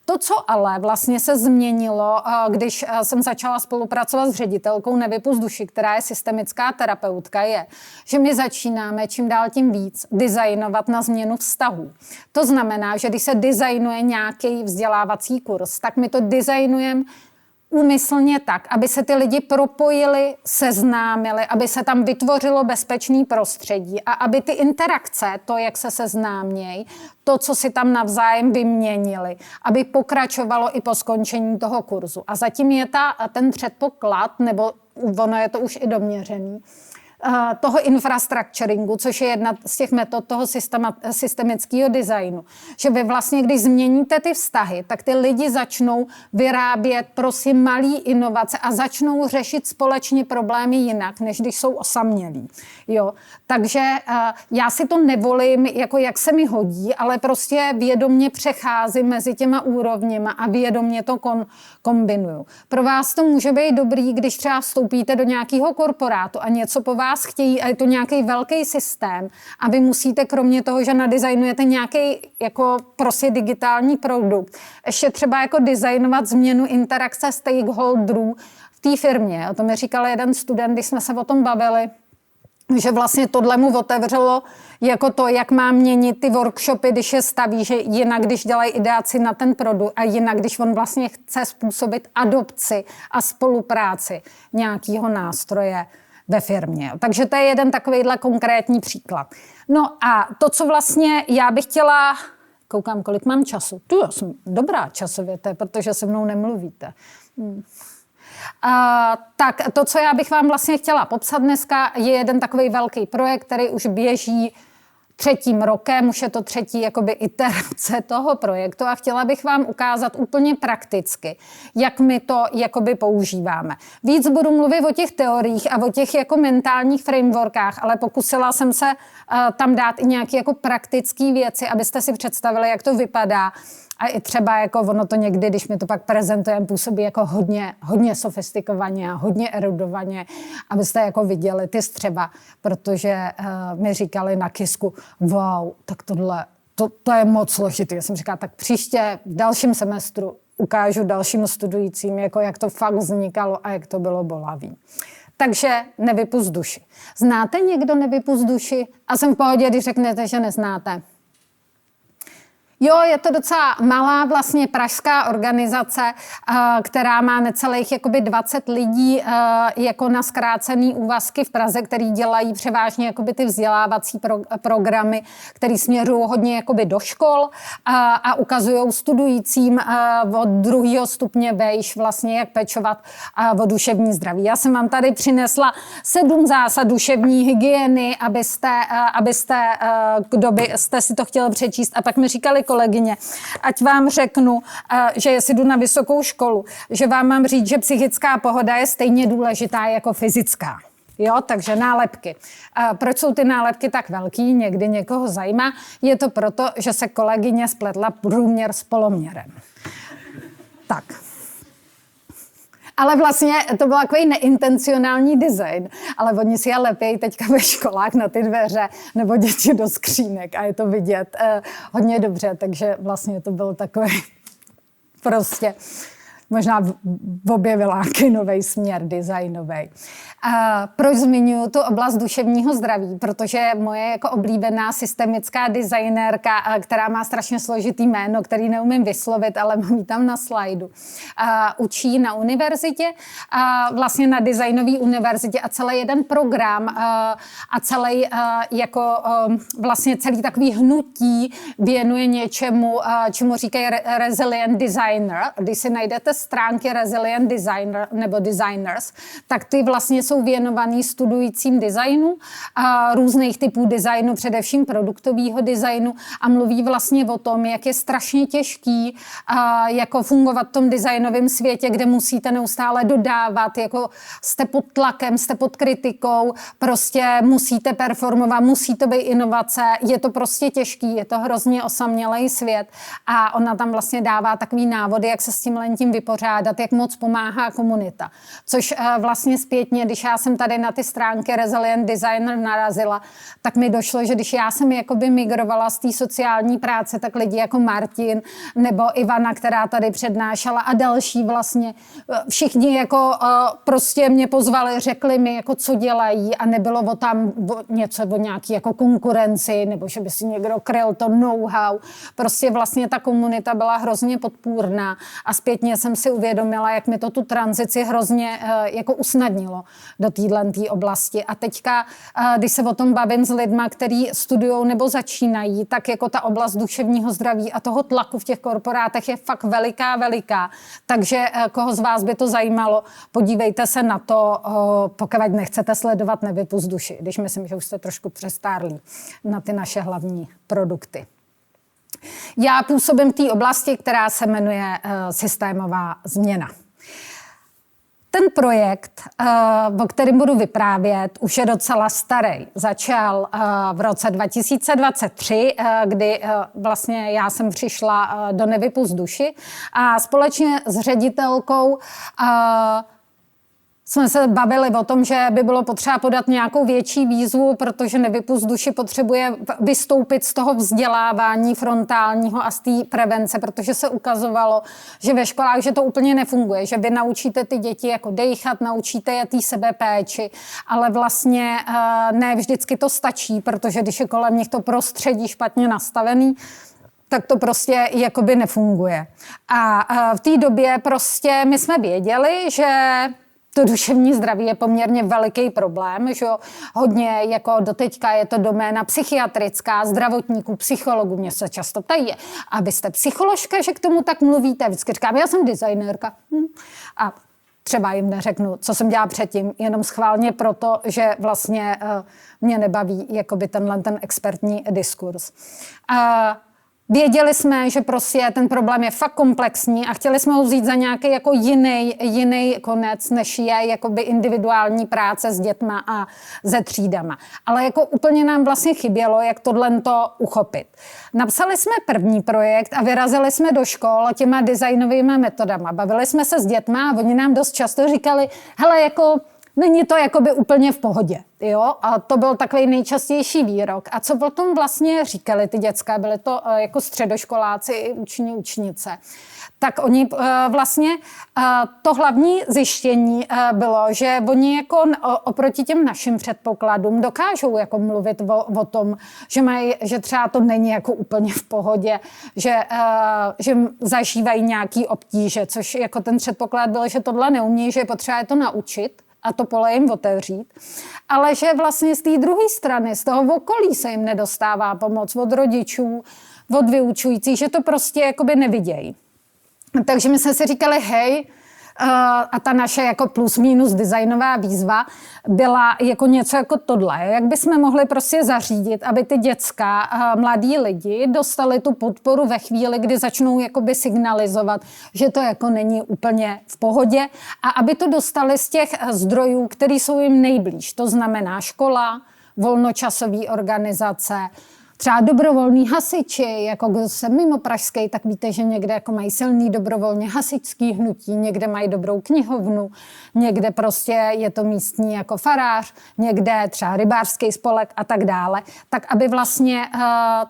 To, co ale vlastně se změnilo, když jsem začala spolupracovat s ředitelkou Nevypust duši, která je systemická terapeutka, je, že my začínáme čím dál tím víc designovat na změnu vztahů. To znamená, že když se designuje nějaký vzdělávací kurz, tak my to designujeme úmyslně tak, aby se ty lidi propojili, seznámili, aby se tam vytvořilo bezpečné prostředí a aby ty interakce, to, jak se seznámějí, to, co si tam navzájem vyměnili, aby pokračovalo i po skončení toho kurzu. A zatím je ten předpoklad, nebo ono je to už i doměřený, toho infrastructuringu, což je jedna z těch metod toho systemického designu. Že vy vlastně, když změníte ty vztahy, tak ty lidi začnou vyrábět prosím malý inovace a začnou řešit společně problémy jinak, než když jsou osamělí. Jo? Takže já si to nevolím, jako jak se mi hodí, ale prostě vědomě přecházím mezi těma úrovněma a vědomě to kombinuju. Pro vás to může být dobrý, když třeba vstoupíte do nějakého korporátu a něco po vás chtějí a je to nějaký velký systém a vy musíte kromě toho, že nadizajnujete nějaký jako prostě digitální produkt, ještě třeba jako designovat změnu interakce stakeholderů v té firmě. O tom mi říkal jeden student, když jsme se o tom bavili, že vlastně tohle mu otevřelo jako to, jak má měnit ty workshopy, když je staví, že jinak, když dělají ideaci na ten produkt a jinak, když on vlastně chce způsobit adopci a spolupráci nějakého nástroje ve firmě. Takže to je jeden takovejhle konkrétní příklad. No a to, co vlastně já bych chtěla, koukám, kolik mám času. Já jsem dobrá časově, protože se mnou nemluvíte. Tak to, co já bych vám vlastně chtěla popsat dneska, je jeden takový velký projekt, který už běží 3. rokem, už je to 3. jakoby iterace toho projektu a chtěla bych vám ukázat úplně prakticky, jak my to jakoby používáme. Víc budu mluvit o těch teoriích a o těch jako mentálních frameworkách, ale pokusila jsem se tam dát i nějaké jako praktické věci, abyste si představili, jak to vypadá. A i třeba jako ono to někdy, když mi to pak prezentujeme, působí jako hodně sofistikovaně a hodně erudovaně, abyste jako viděli ty střeva, protože mi říkali na Kisku, wow, tak tohle, to je moc složitý. Já jsem říkala, tak příště v dalším semestru ukážu dalším studujícím, jako jak to fakt vznikalo a jak to bylo bolavý. Takže Nevypust duši. Znáte někdo Nevypust duši? A jsem v pohodě, když řeknete, že neznáte. Jo, je to docela malá vlastně pražská organizace, která má necelých jakoby 20 lidí jako na zkrácený úvazky v Praze, který dělají převážně jakoby ty vzdělávací programy, které směřují hodně jakoby do škol a ukazují studujícím od 2. stupně vejš vlastně, jak pečovat o duševní zdraví. Já jsem vám tady přinesla 7 zásad duševní hygieny, abyste kdo byste si to chtěli přečíst a pak mi říkali kolegyně, ať vám řeknu, že jestli jdu na vysokou školu, že vám mám říct, že psychická pohoda je stejně důležitá jako fyzická. Jo, takže nálepky. Proč jsou ty nálepky tak velký? Někdy někoho zajímá. Je to proto, že se kolegyně spletla průměr s poloměrem. Tak. Ale vlastně to byl takový neintencionální design, ale oni si je lepějí teďka ve školách na ty dveře nebo děti do skřínek a je to vidět hodně dobře, takže vlastně to byl takový prostě možná objevila nějaký nový směr designový. Proč zmiňuji tu oblast duševního zdraví? Protože moje jako oblíbená systemická designérka, která má strašně složitý jméno, který neumím vyslovit, ale mám ji tam na slajdu, učí na univerzitě, vlastně na designové univerzitě a celý jeden program a celý jako vlastně celý takový hnutí věnuje něčemu, čemu říkají resilient designer. Když si najdete stránky resilient designer nebo designers, tak ty vlastně jsou věnovaný studujícím designu, různých typů designu, především produktového designu a mluví vlastně o tom, jak je strašně těžký jako fungovat v tom designovém světě, kde musíte neustále dodávat, jako jste pod tlakem, jste pod kritikou, prostě musíte performovat, musí to být inovace, je to prostě těžký, je to hrozně osamělý svět a ona tam vlastně dává takový návody, jak se s tím vypořádat, jak moc pomáhá komunita. Což vlastně zpětně, když já jsem tady na ty stránky Resilient Designer narazila, tak mi došlo, že když já jsem jakoby migrovala z té sociální práce, tak lidi jako Martin nebo Ivana, která tady přednášela a další vlastně, všichni jako prostě mě pozvali, řekli mi, jako co dělají a nebylo něco o nějaký jako konkurenci nebo že by si někdo kryl to know-how. Prostě vlastně ta komunita byla hrozně podpůrná a zpětně jsem si uvědomila, jak mi to tu tranzici hrozně jako usnadnilo do této oblasti. A teďka, když se o tom bavím s lidma, kteří studujou nebo začínají, tak jako ta oblast duševního zdraví a toho tlaku v těch korporátech je fakt veliká. Takže koho z vás by to zajímalo, podívejte se na to, pokud nechcete sledovat Nevypust duši, když myslím, že už jste trošku přestárlí na ty naše hlavní produkty. Já působím v té oblasti, která se jmenuje systémová změna. Ten projekt, o kterém budu vyprávět, už je docela starý. Začal v roce 2023, kdy vlastně já jsem přišla do Nevypust duši a společně s ředitelkou jsme se bavili o tom, že by bylo potřeba podat nějakou větší výzvu, protože Nevypust duši potřebuje vystoupit z toho vzdělávání frontálního a z té prevence, protože se ukazovalo, že ve školách, že to úplně nefunguje, že vy naučíte ty děti jako dejchat, naučíte je té sebepéči, ale vlastně ne vždycky to stačí, protože když je kolem nich to prostředí špatně nastavený, tak to prostě jakoby nefunguje. A v té době prostě my jsme věděli, že to duševní zdraví je poměrně veliký problém, že hodně jako doteďka je to doména psychiatrická, zdravotníků, psychologů, mě se často ptají, a vy jste psycholožka, že k tomu tak mluvíte? Vždycky říkám, já jsem designérka. A třeba jim neřeknu, co jsem dělala předtím, jenom schválně proto, že vlastně mě nebaví jakoby ten expertní diskurs. Věděli jsme, že prostě ten problém je fakt komplexní a chtěli jsme ho vzít za nějaký jako jiný konec, než je jakoby individuální práce s dětma a se třídama. Ale jako úplně nám vlastně chybělo, jak tohleto uchopit. Napsali jsme první projekt a vyrazili jsme do škol těma designovými metodama. Bavili jsme se s dětma a oni nám dost často říkali, hele, jako není to jakoby úplně v pohodě, jo? A to byl takový nejčastější výrok. A co potom vlastně říkali ty děcka, byly to jako středoškoláci i učnice, tak oni vlastně to hlavní zjištění bylo, že oni jako oproti těm našim předpokladům dokážou jako mluvit o tom, že třeba to není jako úplně v pohodě, že zažívají nějaký obtíže, což jako ten předpoklad byl, že tohle neumějí, že je potřeba je to naučit a to pole jim otevřít, ale že vlastně z té druhé strany, z toho okolí se jim nedostává pomoc od rodičů, od vyučujících, že to prostě jakoby nevidějí. Takže my jsme si říkali, hej, a ta naše jako plus minus designová výzva byla jako něco jako tohle. Jak bychom mohli prostě zařídit, aby ty děcka, mladí lidi dostali tu podporu ve chvíli, kdy začnou jakoby signalizovat, že to jako není úplně v pohodě a aby to dostali z těch zdrojů, které jsou jim nejblíž. To znamená škola, volnočasové organizace, třeba dobrovolní hasiči, jako kdo jsem mimo pražský, tak víte, že někde jako mají silný dobrovolně hasičský hnutí, někde mají dobrou knihovnu, někde prostě je to místní jako farář, někde třeba rybářský spolek a tak dále, tak aby vlastně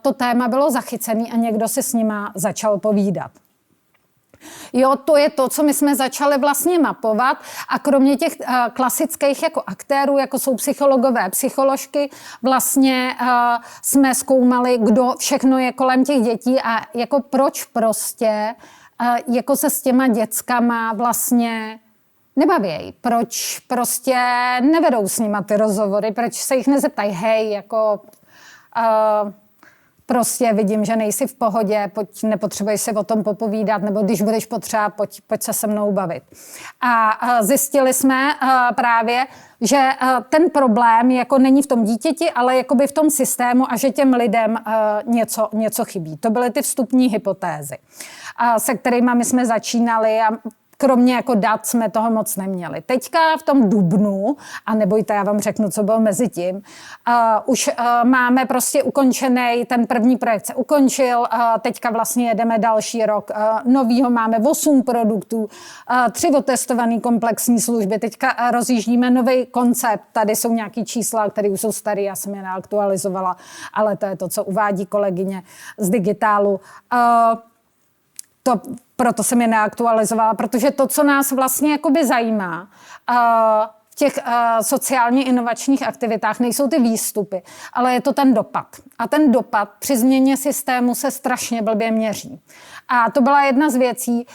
to téma bylo zachycené a někdo si s nima začal povídat. Jo, to je to, co my jsme začali vlastně mapovat a kromě těch klasických jako aktérů, jako jsou psychologové, psycholožky, vlastně jsme zkoumali, kdo všechno je kolem těch dětí a jako proč prostě jako se s těma dětskama vlastně nebavějí. Proč prostě nevedou s nima ty rozhovory, proč se jich nezeptají, hej, jako prostě vidím, že nejsi v pohodě, pojď, nepotřebuješ si o tom popovídat, nebo když budeš potřeba, pojď se mnou bavit. A zjistili jsme právě, že ten problém jako není v tom dítěti, ale jakoby v tom systému a že těm lidem něco chybí. To byly ty vstupní hypotézy, se kterými my jsme začínali a kromě jako dat jsme toho moc neměli. Teďka v tom dubnu, a nebojte, já vám řeknu, co bylo mezi tím, už máme prostě ukončený, ten první projekt se ukončil, teďka vlastně jedeme další rok novýho, máme 8 produktů, 3 otestované komplexní služby, teďka rozjíždíme nový koncept, tady jsou nějaký čísla, které už jsou staré, já jsem je neaktualizovala, ale to je to, co uvádí kolegyně z digitálu. Proto jsem je neaktualizovala, protože to, co nás vlastně jakoby zajímá v těch sociálně inovačních aktivitách, nejsou ty výstupy, ale je to ten dopad. A ten dopad při změně systému se strašně blbě měří. A to byla jedna z věcí,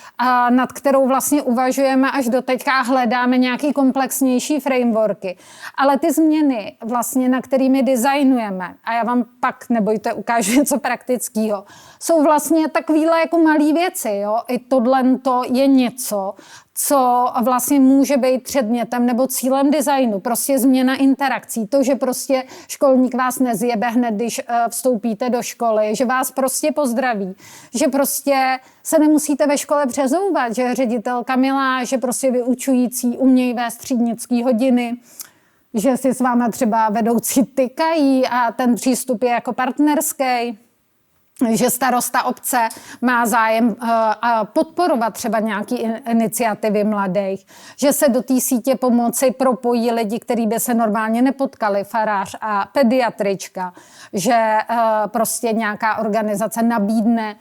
nad kterou vlastně uvažujeme až do teďka, hledáme nějaký komplexnější frameworky. Ale ty změny, vlastně, na kterými designujeme, a já vám pak, nebojte, ukážu něco praktického, jsou vlastně takovýhle jako malý věci. Jo? I tohle je něco, co vlastně může být předmětem nebo cílem designu. Prostě změna interakcí. To, že prostě školník vás nezjebe hned, když vstoupíte do školy, že vás prostě pozdraví, že prostě se nemusíte ve škole přezouvat, že ředitelka milá, že prostě vyučující umějí vést třídnický hodiny, že si s váma třeba vedoucí tykají a ten přístup je jako partnerský, že starosta obce má zájem podporovat třeba nějaké iniciativy mladých, že se do té sítě pomoci propojí lidi, kteří by se normálně nepotkali, farář a pediatrička, že prostě nějaká organizace nabídne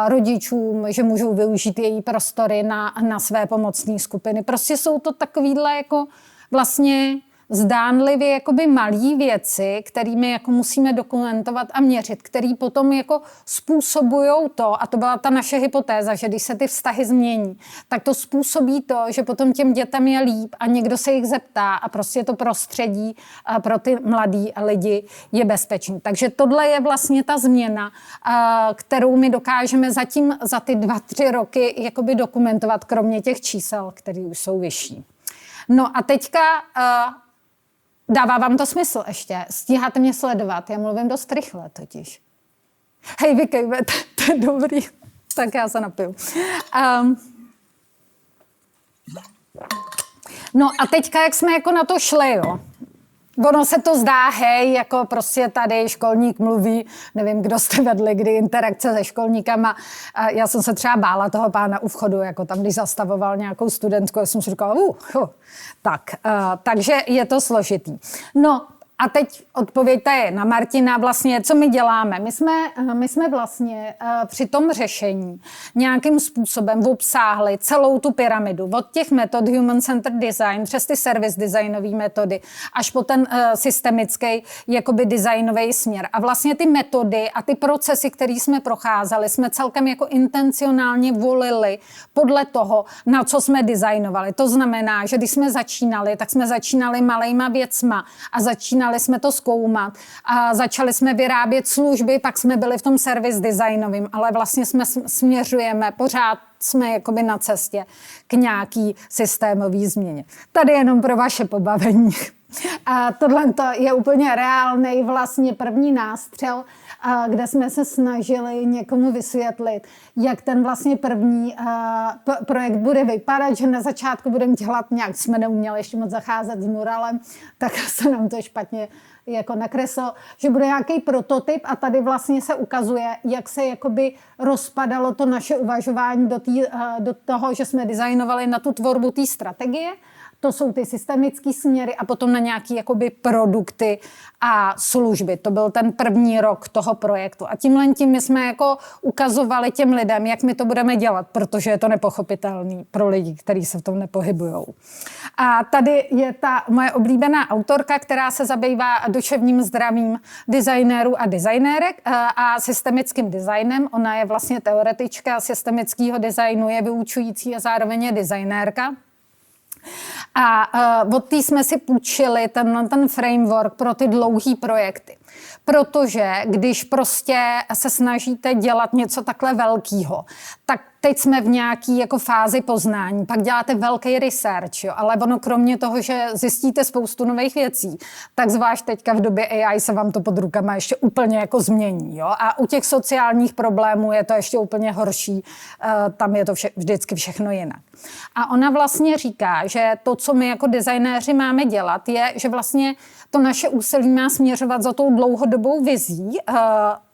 rodičům, že můžou využít její prostory na své pomocné skupiny. Prostě jsou to takovýhle jako vlastně zdánlivě jakoby malý věci, kterými jako musíme dokumentovat a měřit, který potom jako způsobujou to, a to byla ta naše hypotéza, že když se ty vztahy změní, tak to způsobí to, že potom těm dětem je líp a někdo se jich zeptá a prostě to prostředí pro ty mladý lidi je bezpečný. Takže tohle je vlastně ta změna, kterou my dokážeme zatím za ty 2-3 roky jakoby dokumentovat, kromě těch čísel, které už jsou vyšší. No a teďka dává vám to smysl ještě? Stíháte mě sledovat? Já mluvím dost rychle totiž. Hej, vykejme, to je dobrý. Tak já se napiju. No a teďka, jak jsme jako na to šli, jo? Ono se to zdá, hej, jako prostě tady školník mluví, nevím, kdo jste vedli, kdy interakce se školníkama. Já jsem se třeba bála toho pána u vchodu, jako tam, když zastavoval nějakou studentku, já jsem si říkala, takže je to složitý. No a teď odpověď je na Martina, vlastně, co my děláme. My jsme vlastně při tom řešení nějakým způsobem obsáhli celou tu pyramidu. Od těch metod Human-Centered Design přes ty service designové metody až po ten systemický jakoby designový směr. A vlastně ty metody a ty procesy, které jsme procházeli, jsme celkem jako intencionálně volili podle toho, na co jsme designovali. To znamená, že když jsme začínali, tak jsme začínali malejma věcma a začínali jsme to zkoumat a začali jsme vyrábět služby, pak jsme byli v tom service designovým, ale vlastně jsme směřujeme, pořád jsme jakoby na cestě k nějaký systémový změně. Tady jenom pro vaše pobavení. A tohle je úplně reálný vlastně první nástřel, kde jsme se snažili někomu vysvětlit, jak ten vlastně první projekt bude vypadat, že na začátku budeme dělat nějak, jsme neuměli ještě moc zacházet s muralem, tak se nám to špatně jako nakreslo, že bude nějaký prototyp a tady vlastně se ukazuje, jak se jakoby rozpadalo to naše uvažování do toho, že jsme designovali na tu tvorbu té strategie. To jsou ty systemické směry a potom na nějaké jakoby produkty a služby. To byl ten první rok toho projektu. A tímhle tím my jsme jako ukazovali těm lidem, jak my to budeme dělat, protože je to nepochopitelný pro lidi, kteří se v tom nepojibujou. A tady je ta moje oblíbená autorka, která se zabývá duševním zdravím designérů a designérek a systemickým designem. Ona je vlastně teoretička systemického designu, je vyučující a zároveň je designérka. A od té jsme si půjčili ten framework pro ty dlouhý projekty. Protože když prostě se snažíte dělat něco takhle velkýho, tak teď jsme v nějaký jako fázi poznání, pak děláte velký research, jo, ale ono kromě toho, že zjistíte spoustu nových věcí, tak zvlášť teďka v době AI se vám to pod rukama ještě úplně jako změní. Jo? A u těch sociálních problémů je to ještě úplně horší, tam je to vždycky všechno jinak. A ona vlastně říká, že to, co my jako designéři máme dělat, je, že vlastně to naše úsilí má směřovat za tou dlouhodobou vizí,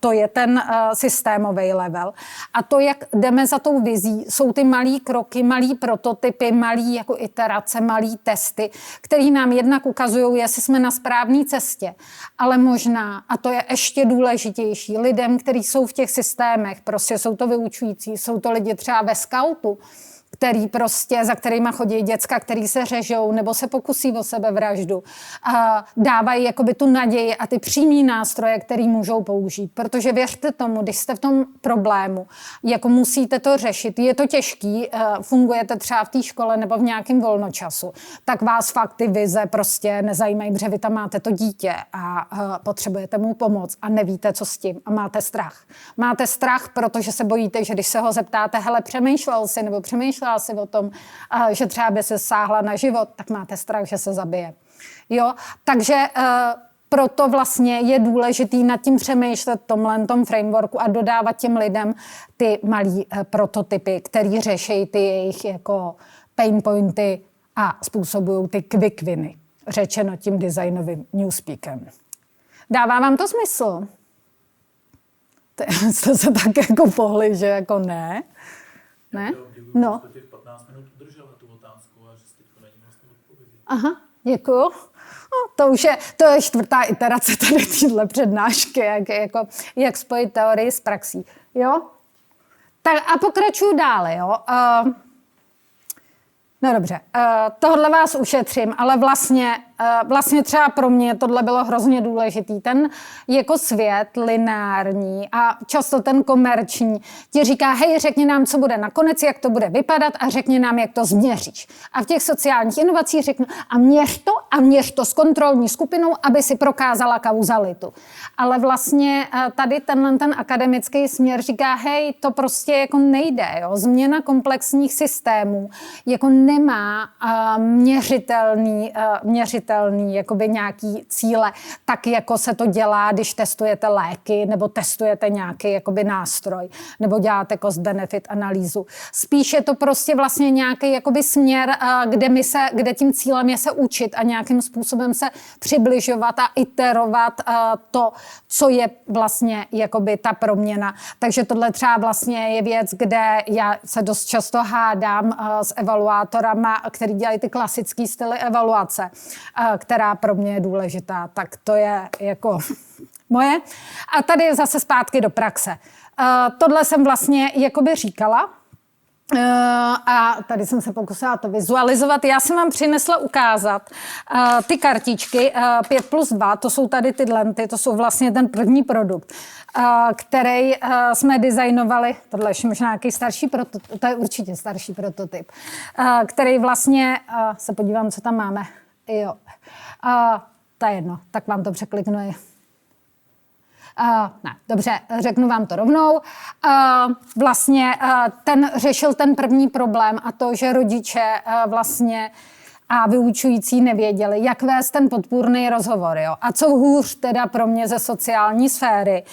to je ten systémový level. A to, jak jdeme za tou vizí, jsou ty malý kroky, malý prototypy, malý jako iterace, malý testy, které nám jednak ukazují, jestli jsme na správné cestě. Ale možná, a to je ještě důležitější, lidem, kteří jsou v těch systémech, prostě jsou to vyučující, jsou to lidi třeba ve skautu, který prostě, za kterýma chodí děcka, který se řežou nebo se pokusí o sebevraždu. A dávají jakoby tu naději a ty přímý nástroje, který můžou použít. Protože věřte tomu, když jste v tom problému, jako musíte to řešit, je to těžký, fungujete třeba v té škole nebo v nějakém volnočasu, tak vás fakt ty vize prostě nezajímají, protože vy tam máte to dítě a potřebujete mu pomoct a nevíte, co s tím a máte strach. Máte strach, protože se bojíte, že když se ho zeptáte, hele, přemýšlel jsi nebo přemýšlela si o tom, že třeba by se sáhla na život, tak máte strach, že se zabije. Jo? Takže proto vlastně je důležitý nad tím přemýšlet tom frameworku a dodávat těm lidem ty malý prototypy, který řeší ty jejich jako pain pointy a způsobují ty quick winy, řečeno tím designovým newspeakem. Dává vám to smysl? Jste se tak jako pohli, že jako ne? Ne? No. Jste těch 15 minut udržela tu otázku a že jste není vlastně odpovědět. Aha, děkuju. No, to je čtvrtá iterace tady téhle přednášky, jak spojit teorii s praxí. Jo? Tak a pokračuju dále. Jo? No dobře, tohle vás ušetřím, ale vlastně třeba pro mě tohle bylo hrozně důležitý. Ten jako svět lineární a často ten komerční ti říká, hej, řekni nám, co bude nakonec, jak to bude vypadat a řekni nám, jak to změříš. A v těch sociálních inovacích řeknu, a měř to s kontrolní skupinou, aby si prokázala kauzalitu. Ale vlastně tady ten akademický směr říká, hej, to prostě jako nejde. Jo? Změna komplexních systémů jako nemá měřitelný jakoby nějaký cíle, tak jako se to dělá, když testujete léky nebo testujete nějaký jakoby nástroj nebo děláte cost-benefit analýzu. Spíš je to prostě vlastně nějaký jakoby směr, kde tím cílem je se učit a nějakým způsobem se přibližovat a iterovat to, co je vlastně jakoby ta proměna. Takže tohle třeba vlastně je věc, kde já se dost často hádám s evaluátorama, který dělají ty klasické styly evaluace, která pro mě je důležitá. Tak to je jako moje. A tady zase zpátky do praxe. Tohle jsem vlastně jakoby říkala, a tady jsem se pokusila to vizualizovat. Já jsem vám přinesla ukázat ty kartičky 5+2, to jsou tady ty lenty, to jsou vlastně ten první produkt, který jsme designovali, tohle je možná nějaký starší prototyp, to je určitě starší prototyp, který vlastně, se podívám, co tam máme, jo, to je jedno, tak vám to překliknu. Ne, dobře, řeknu vám to rovnou. Vlastně ten řešil ten první problém a to, že rodiče vlastně a vyučující nevěděli, jak vést ten podpůrný rozhovor. Jo? A co hůř teda pro mě ze sociální sféry,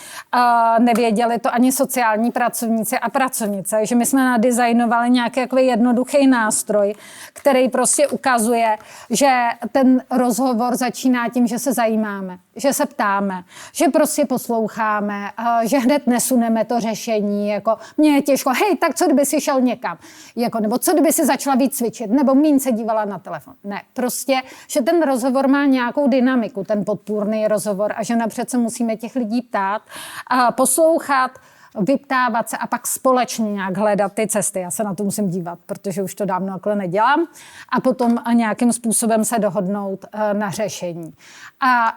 nevěděli to ani sociální pracovníci a pracovnice, že my jsme nadizajnovali nějaký takový jednoduchý nástroj, který prostě ukazuje, že ten rozhovor začíná tím, že se zajímáme, že se ptáme, že prostě posloucháme, že hned nesuneme to řešení, jako mně je těžko, hej, tak co kdyby si šel někam, jako, nebo co kdyby si začala víc cvičit, nebo míň se dívala na telefon. Ne, prostě, že ten rozhovor má nějakou dynamiku, ten podpůrný rozhovor a že napřed se musíme těch lidí ptát a poslouchat, vyptávat se a pak společně nějak hledat ty cesty. Já se na to musím dívat, protože už to dávno takhle nedělám. A potom nějakým způsobem se dohodnout na řešení.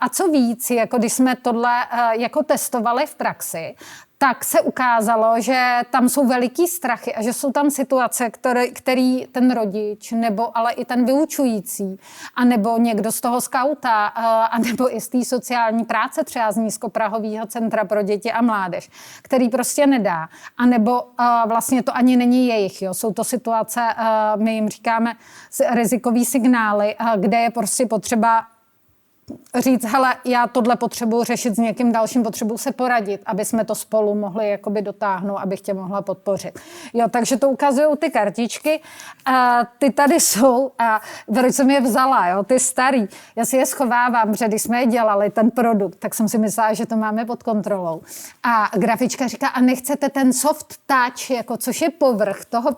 A co víc, jako když jsme tohle jako testovali v praxi, tak se ukázalo, že tam jsou veliký strachy a že jsou tam situace, který ten rodič, nebo ale i ten vyučující, anebo někdo z toho skauta, anebo i z té sociální práce třeba z Nízkoprahového centra pro děti a mládež, který prostě nedá. A nebo vlastně to ani není jejich. Jo. Jsou to situace, my jim říkáme rizikový signály, kde je prostě potřeba říct, hele, já tohle potřebuji řešit s někým dalším, potřebuji se poradit, aby jsme to spolu mohli jakoby dotáhnout, abych tě mohla podpořit. Jo, takže to ukazují ty kartičky. Ty tady jsou a proč jsem je vzala, jo, ty starý. Já si je schovávám, že když jsme je dělali, ten produkt, tak jsem si myslela, že to máme pod kontrolou. A grafička říká, a nechcete ten soft touch, jako, což je povrch toho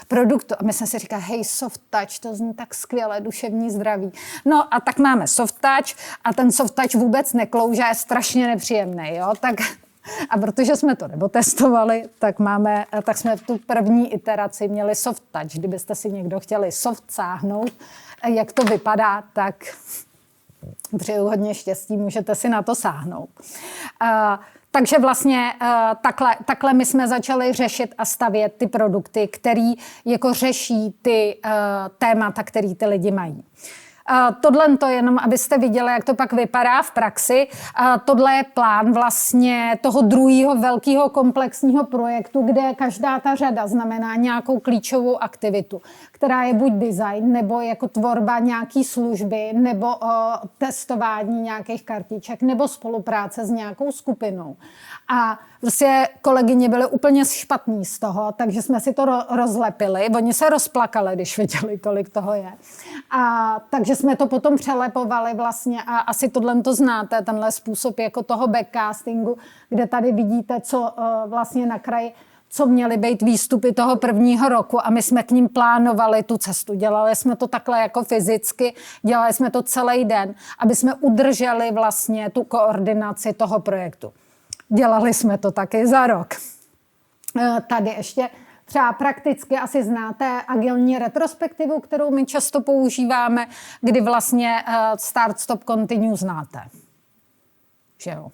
produktu. A my jsme si říkali, hej, soft touch, to zní tak skvěle, duševní zdraví. No a tak máme soft touch, a ten soft touch vůbec neklouže, je strašně nepříjemný, jo, tak a protože jsme to testovali, tak jsme v tu první iteraci měli soft touch. Kdybyste si někdo chtěli soft sáhnout, jak to vypadá, tak přeju hodně štěstí, můžete si na to sáhnout. Takže vlastně takhle my jsme začali řešit a stavět ty produkty, který jako řeší ty témata, který ty lidi mají. Tohle to jenom, abyste viděli, jak to pak vypadá v praxi. Tohle je plán vlastně toho druhého velkého komplexního projektu, kde každá ta řada znamená nějakou klíčovou aktivitu, která je buď design, nebo jako tvorba nějaký služby, nebo testování nějakých kartiček, nebo spolupráce s nějakou skupinou. A prostě kolegyně byly úplně špatný z toho, takže jsme si to rozlepili. Oni se rozplakali, když viděli, kolik toho je. Takže jsme to potom přelepovali vlastně a asi tohle to znáte, tenhle způsob jako toho backcastingu, kde tady vidíte, co vlastně na kraji, co měly být výstupy toho prvního roku a my jsme k ním plánovali tu cestu. Dělali jsme to takhle jako fyzicky, dělali jsme to celý den, aby jsme udrželi vlastně tu koordinaci toho projektu. Dělali jsme to taky za rok. Tady ještě třeba prakticky asi znáte agilní retrospektivu, kterou my často používáme, kdy vlastně start, stop, continue znáte. Že jo?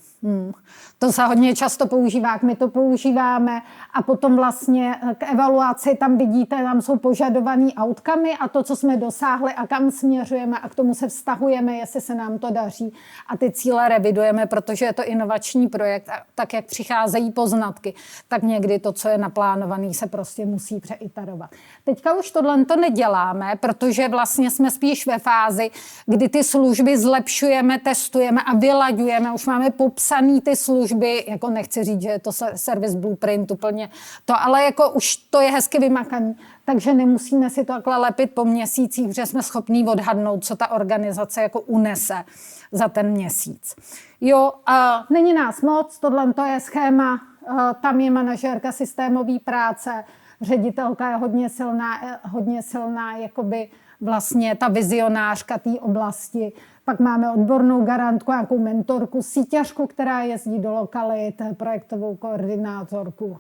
To se hodně často používá, jak my to používáme a potom vlastně k evaluaci tam vidíte, tam jsou požadované outcomy a to, co jsme dosáhli a kam směřujeme a k tomu se vztahujeme, jestli se nám to daří a ty cíle revidujeme, protože je to inovační projekt a tak, jak přicházejí poznatky, tak někdy to, co je naplánované, se prostě musí přeiterovat. Teďka už tohle to neděláme, protože vlastně jsme spíš ve fázi, kdy ty služby zlepšujeme, testujeme a vylaďujeme, už máme popsaný ty služby, jako nechci říct, že je to service blueprint úplně to, ale jako už to je hezky vymakaný, takže nemusíme si to takhle lepit po měsících, protože jsme schopní odhadnout, co ta organizace jako unese za ten měsíc. Jo, není nás moc, tohle to je schéma, tam je manažérka systémové práce, ředitelka je hodně silná, jakoby vlastně ta vizionářka té oblasti. Pak máme odbornou garantku, nějakou mentorku, síťařku, která jezdí do lokalit, projektovou koordinátorku,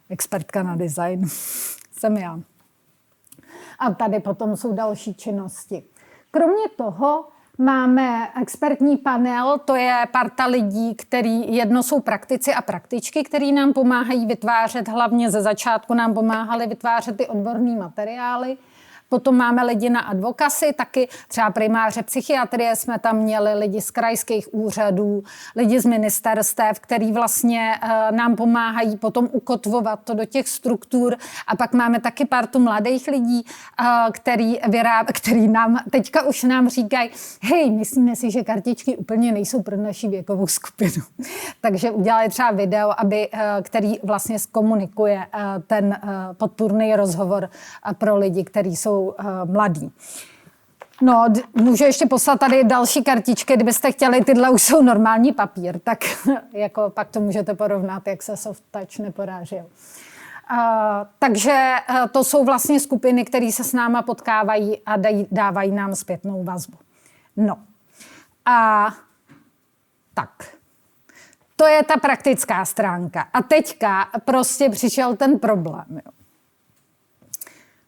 expertka na design. Jsem já. A tady potom jsou další činnosti. Kromě toho máme expertní panel, to je parta lidí, jedno jsou praktici a praktičky, který nám pomáhají vytvářet, hlavně ze začátku nám pomáhali vytvářet ty odborné materiály. Potom máme lidi na advokaci, taky třeba primáře psychiatrie jsme tam měli, lidi z krajských úřadů, lidi z ministerstev, který vlastně nám pomáhají potom ukotvovat to do těch struktur. A pak máme taky partu mladých lidí, který nám teďka už nám říkají, hej, myslíme si, že kartičky úplně nejsou pro naši věkovou skupinu. Takže udělali třeba video, který vlastně zkomunikuje ten podpůrný rozhovor pro lidi, kteří jsou mladí. No, můžu ještě poslat tady další kartičky, kdybyste chtěli, tyhle už jsou normální papír, tak jako pak to můžete porovnat, jak se soft touch neporážil. Takže to jsou vlastně skupiny, které se s náma potkávají a dávají nám zpětnou vazbu. No a tak. To je ta praktická stránka. A teďka prostě přišel ten problém. Jo.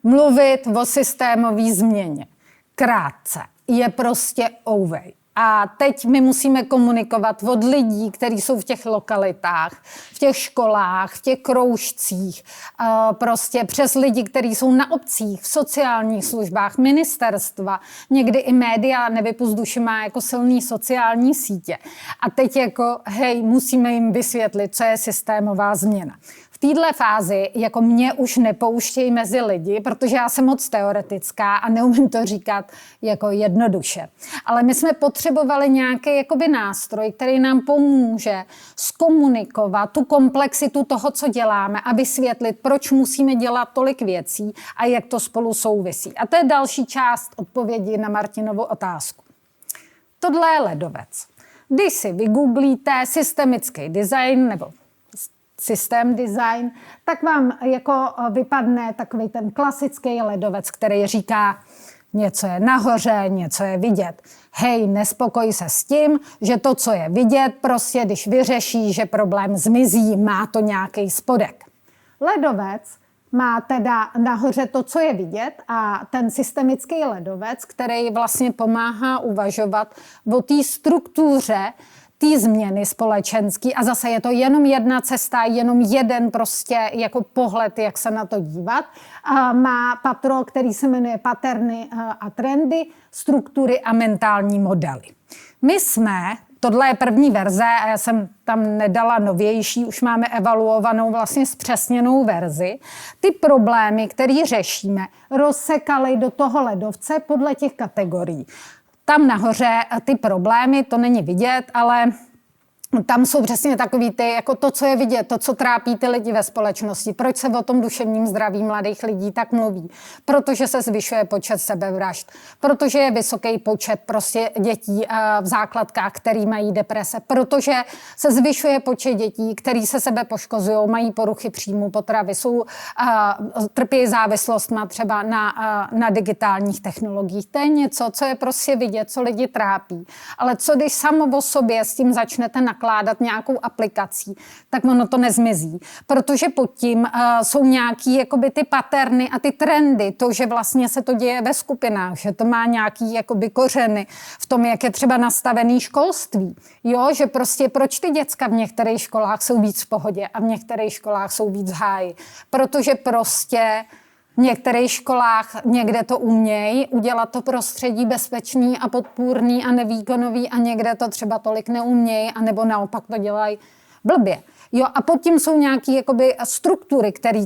Mluvit o systémové změně krátce je prostě ouvej. A teď my musíme komunikovat od lidí, kteří jsou v těch lokalitách, v těch školách, v těch kroužcích, prostě přes lidi, kteří jsou na obcích, v sociálních službách, ministerstva, někdy i média Nevypust má jako silný sociální sítě. A teď jako, hej, musíme jim vysvětlit, co je systémová změna. V téhle fázi jako mě už nepouštějí mezi lidi, protože já jsem moc teoretická a neumím to říkat jako jednoduše. Ale my jsme potřebovali nějaký jakoby nástroj, který nám pomůže zkomunikovat tu komplexitu toho, co děláme a vysvětlit, proč musíme dělat tolik věcí a jak to spolu souvisí. A to je další část odpovědi na Martinovu otázku. Tohle je ledovec. Když si vygooglíte systemický design nebo systém design, tak vám jako vypadne takový ten klasický ledovec, který říká, něco je nahoře, něco je vidět. Hej, nespokoj se s tím, že to, co je vidět, prostě když vyřeší, že problém zmizí, má to nějaký spodek. Ledovec má teda nahoře to, co je vidět a ten systemický ledovec, který vlastně pomáhá uvažovat o té struktuře té změny společenský a zase je to jenom jedna cesta, jenom jeden prostě jako pohled, jak se na to dívat. Má patro, který se jmenuje Paterny a trendy, struktury a mentální modely. My jsme, tohle je první verze a já jsem tam nedala novější, už máme evaluovanou vlastně zpřesněnou verzi. Ty problémy, které řešíme, rozsekali do toho ledovce podle těch kategorií. Tam nahoře ty problémy, to není vidět, ale tam jsou přesně takový ty, jako to, co je vidět, to, co trápí ty lidi ve společnosti. Proč se o tom duševním zdraví mladých lidí tak mluví? Protože se zvyšuje počet sebevražd, protože je vysoký počet prostě dětí v základkách, který mají deprese, protože se zvyšuje počet dětí, který se sebe poškozují, mají poruchy příjmu potravy, trpí závislostma třeba na digitálních technologiích. To je něco, co je prostě vidět, co lidi trápí. Ale co když samo o sobě s tím začnete nakládat nějakou aplikací, tak ono to nezmizí. Protože pod tím jsou nějaký jakoby ty paterny a ty trendy, to, že vlastně se to děje ve skupinách, že to má nějaký jakoby kořeny v tom, jak je třeba nastavený školství. Jo, že prostě proč ty děcka v některých školách jsou víc v pohodě a v některých školách jsou víc v háji. Protože prostě v některých školách někde to umějí udělat to prostředí bezpečný a podpůrný a nevýkonový a někde to třeba tolik neumějí anebo naopak to dělají blbě. Jo, a pod tím jsou nějaké jakoby struktury, které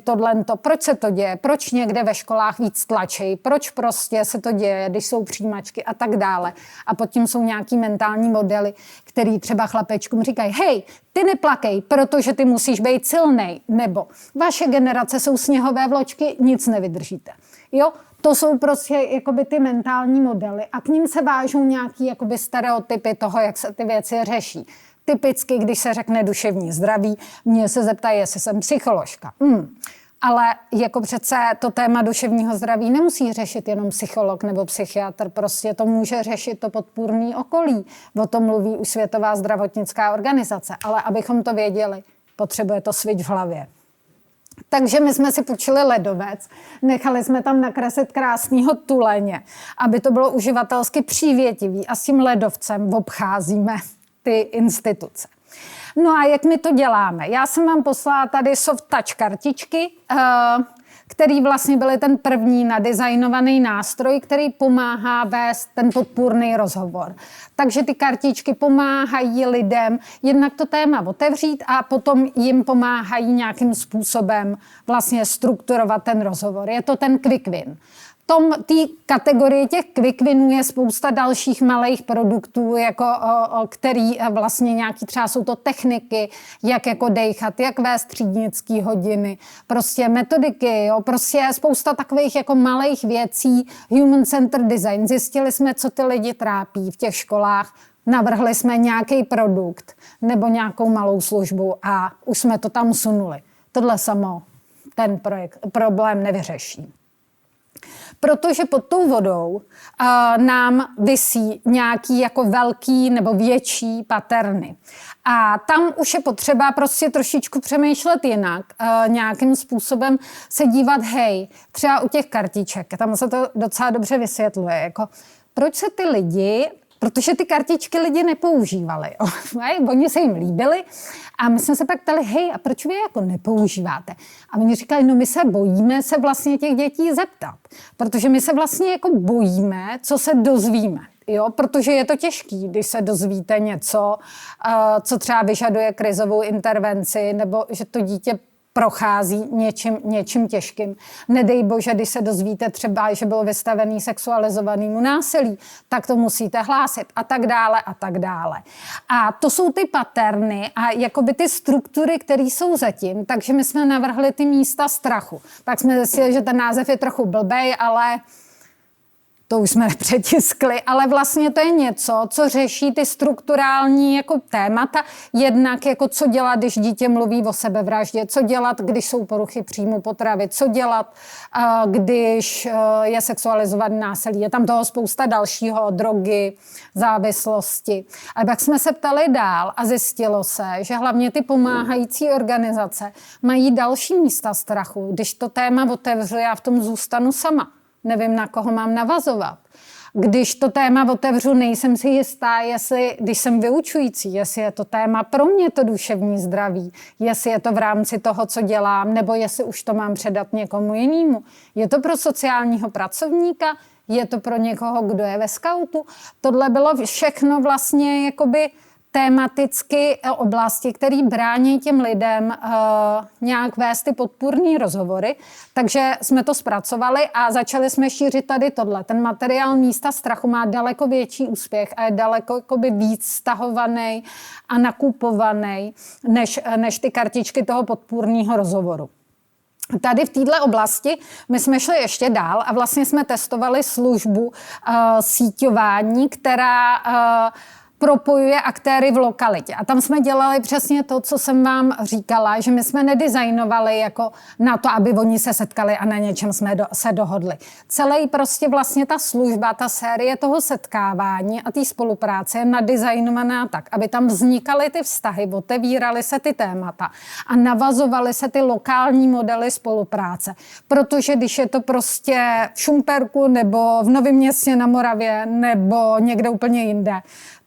proč se to děje, proč někde ve školách víc tlačí, proč prostě se to děje, když jsou přijímačky a tak dále. A pod tím jsou nějaký mentální modely, který třeba chlapečkům říkají, hej, ty neplakej, protože ty musíš být silnej, nebo vaše generace jsou sněhové vločky, nic nevydržíte. Jo, to jsou prostě jakoby ty mentální modely a k ním se vážou nějaký jakoby stereotypy toho, jak se ty věci řeší. Typicky, když se řekne duševní zdraví, mě se zeptají, jestli jsem psycholožka. Ale jako přece to téma duševního zdraví nemusí řešit jenom psycholog nebo psychiatr, prostě to může řešit to podpůrné okolí. O tom mluví už Světová zdravotnická organizace, ale abychom to věděli, potřebuje to switch v hlavě. Takže my jsme si půjčili ledovec, nechali jsme tam nakreslit krásného tuleně, aby to bylo uživatelsky přívětivý a s tím ledovcem obcházíme ty instituce. No a jak my to děláme? Já jsem vám poslala tady soft touch kartičky, který vlastně byly ten první nadizajnovaný nástroj, který pomáhá vést ten podpůrný rozhovor. Takže ty kartičky pomáhají lidem jednak to téma otevřít a potom jim pomáhají nějakým způsobem vlastně strukturovat ten rozhovor. Je to ten quick win. Té kategorii těch quick winů je spousta dalších malých produktů, jako, který vlastně nějaký třeba jsou to techniky, jak jako dejchat, jak vést třídnický hodiny, prostě metodiky, jo, prostě spousta takových jako malých věcí, human-centered design. Zjistili jsme, co ty lidi trápí v těch školách, navrhli jsme nějaký produkt nebo nějakou malou službu a už jsme to tam sunuli. Tohle samo ten problém nevyřeší. Protože pod tou vodou nám visí nějaký jako velký nebo větší paterny. A tam už je potřeba prostě trošičku přemýšlet jinak, nějakým způsobem se dívat, hej, třeba u těch kartiček, tam se to docela dobře vysvětluje, jako proč se ty lidi, protože ty kartičky lidi nepoužívali. Oni se jim líbily a my jsme se pak ptali, hej, a proč vy jako nepoužíváte? A oni říkali, no my se bojíme se vlastně těch dětí zeptat, protože my se vlastně jako bojíme, co se dozvíme. Jo, protože je to těžký, když se dozvíte něco, co třeba vyžaduje krizovou intervenci, nebo že to dítě prochází něčím těžkým. Nedej bože, když se dozvíte třeba, že bylo vystavený sexualizovanému násilí, tak to musíte hlásit a tak dále a tak dále. A to jsou ty paterny a jakoby ty struktury, které jsou zatím, takže my jsme navrhli ty místa strachu. Pak jsme zjistili, že ten název je trochu blbej, ale to už jsme nepřetiskli, ale vlastně to je něco, co řeší ty strukturální jako témata, jednak jako co dělat, když dítě mluví o sebevraždě, co dělat, když jsou poruchy příjmu potravy, co dělat, když je sexualizovaný násilí. Je tam toho spousta dalšího, drogy, závislosti. A pak jsme se ptali dál a zjistilo se, že hlavně ty pomáhající organizace mají další místa strachu. Když to téma otevřu, já v tom zůstanu sama. Nevím, na koho mám navazovat. Když to téma otevřu, nejsem si jistá, když jsem vyučující, jestli je to téma pro mě to duševní zdraví, jestli je to v rámci toho, co dělám, nebo jestli už to mám předat někomu jinému. Je to pro sociálního pracovníka, je to pro někoho, kdo je ve skautu. Tohle bylo všechno vlastně jakoby tématicky oblasti, které brání těm lidem nějak vést ty podpůrný rozhovory. Takže jsme to zpracovali a začali jsme šířit tady tohle. Ten materiál Místa strachu má daleko větší úspěch a je daleko jakoby víc stahovaný a nakupovaný než ty kartičky toho podpůrného rozhovoru. Tady v této oblasti my jsme šli ještě dál a vlastně jsme testovali službu síťování, která propojuje aktéry v lokalitě. A tam jsme dělali přesně to, co jsem vám říkala, že my jsme nedizajnovali jako na to, aby oni se setkali a na něčem jsme se dohodli. Celý prostě vlastně ta služba, ta série toho setkávání a té spolupráce je nadizajnovaná tak, aby tam vznikaly ty vztahy, otevíraly se ty témata a navazovaly se ty lokální modely spolupráce. Protože když je to prostě v Šumperku nebo v Novém Městě na Moravě nebo někde úplně jinde,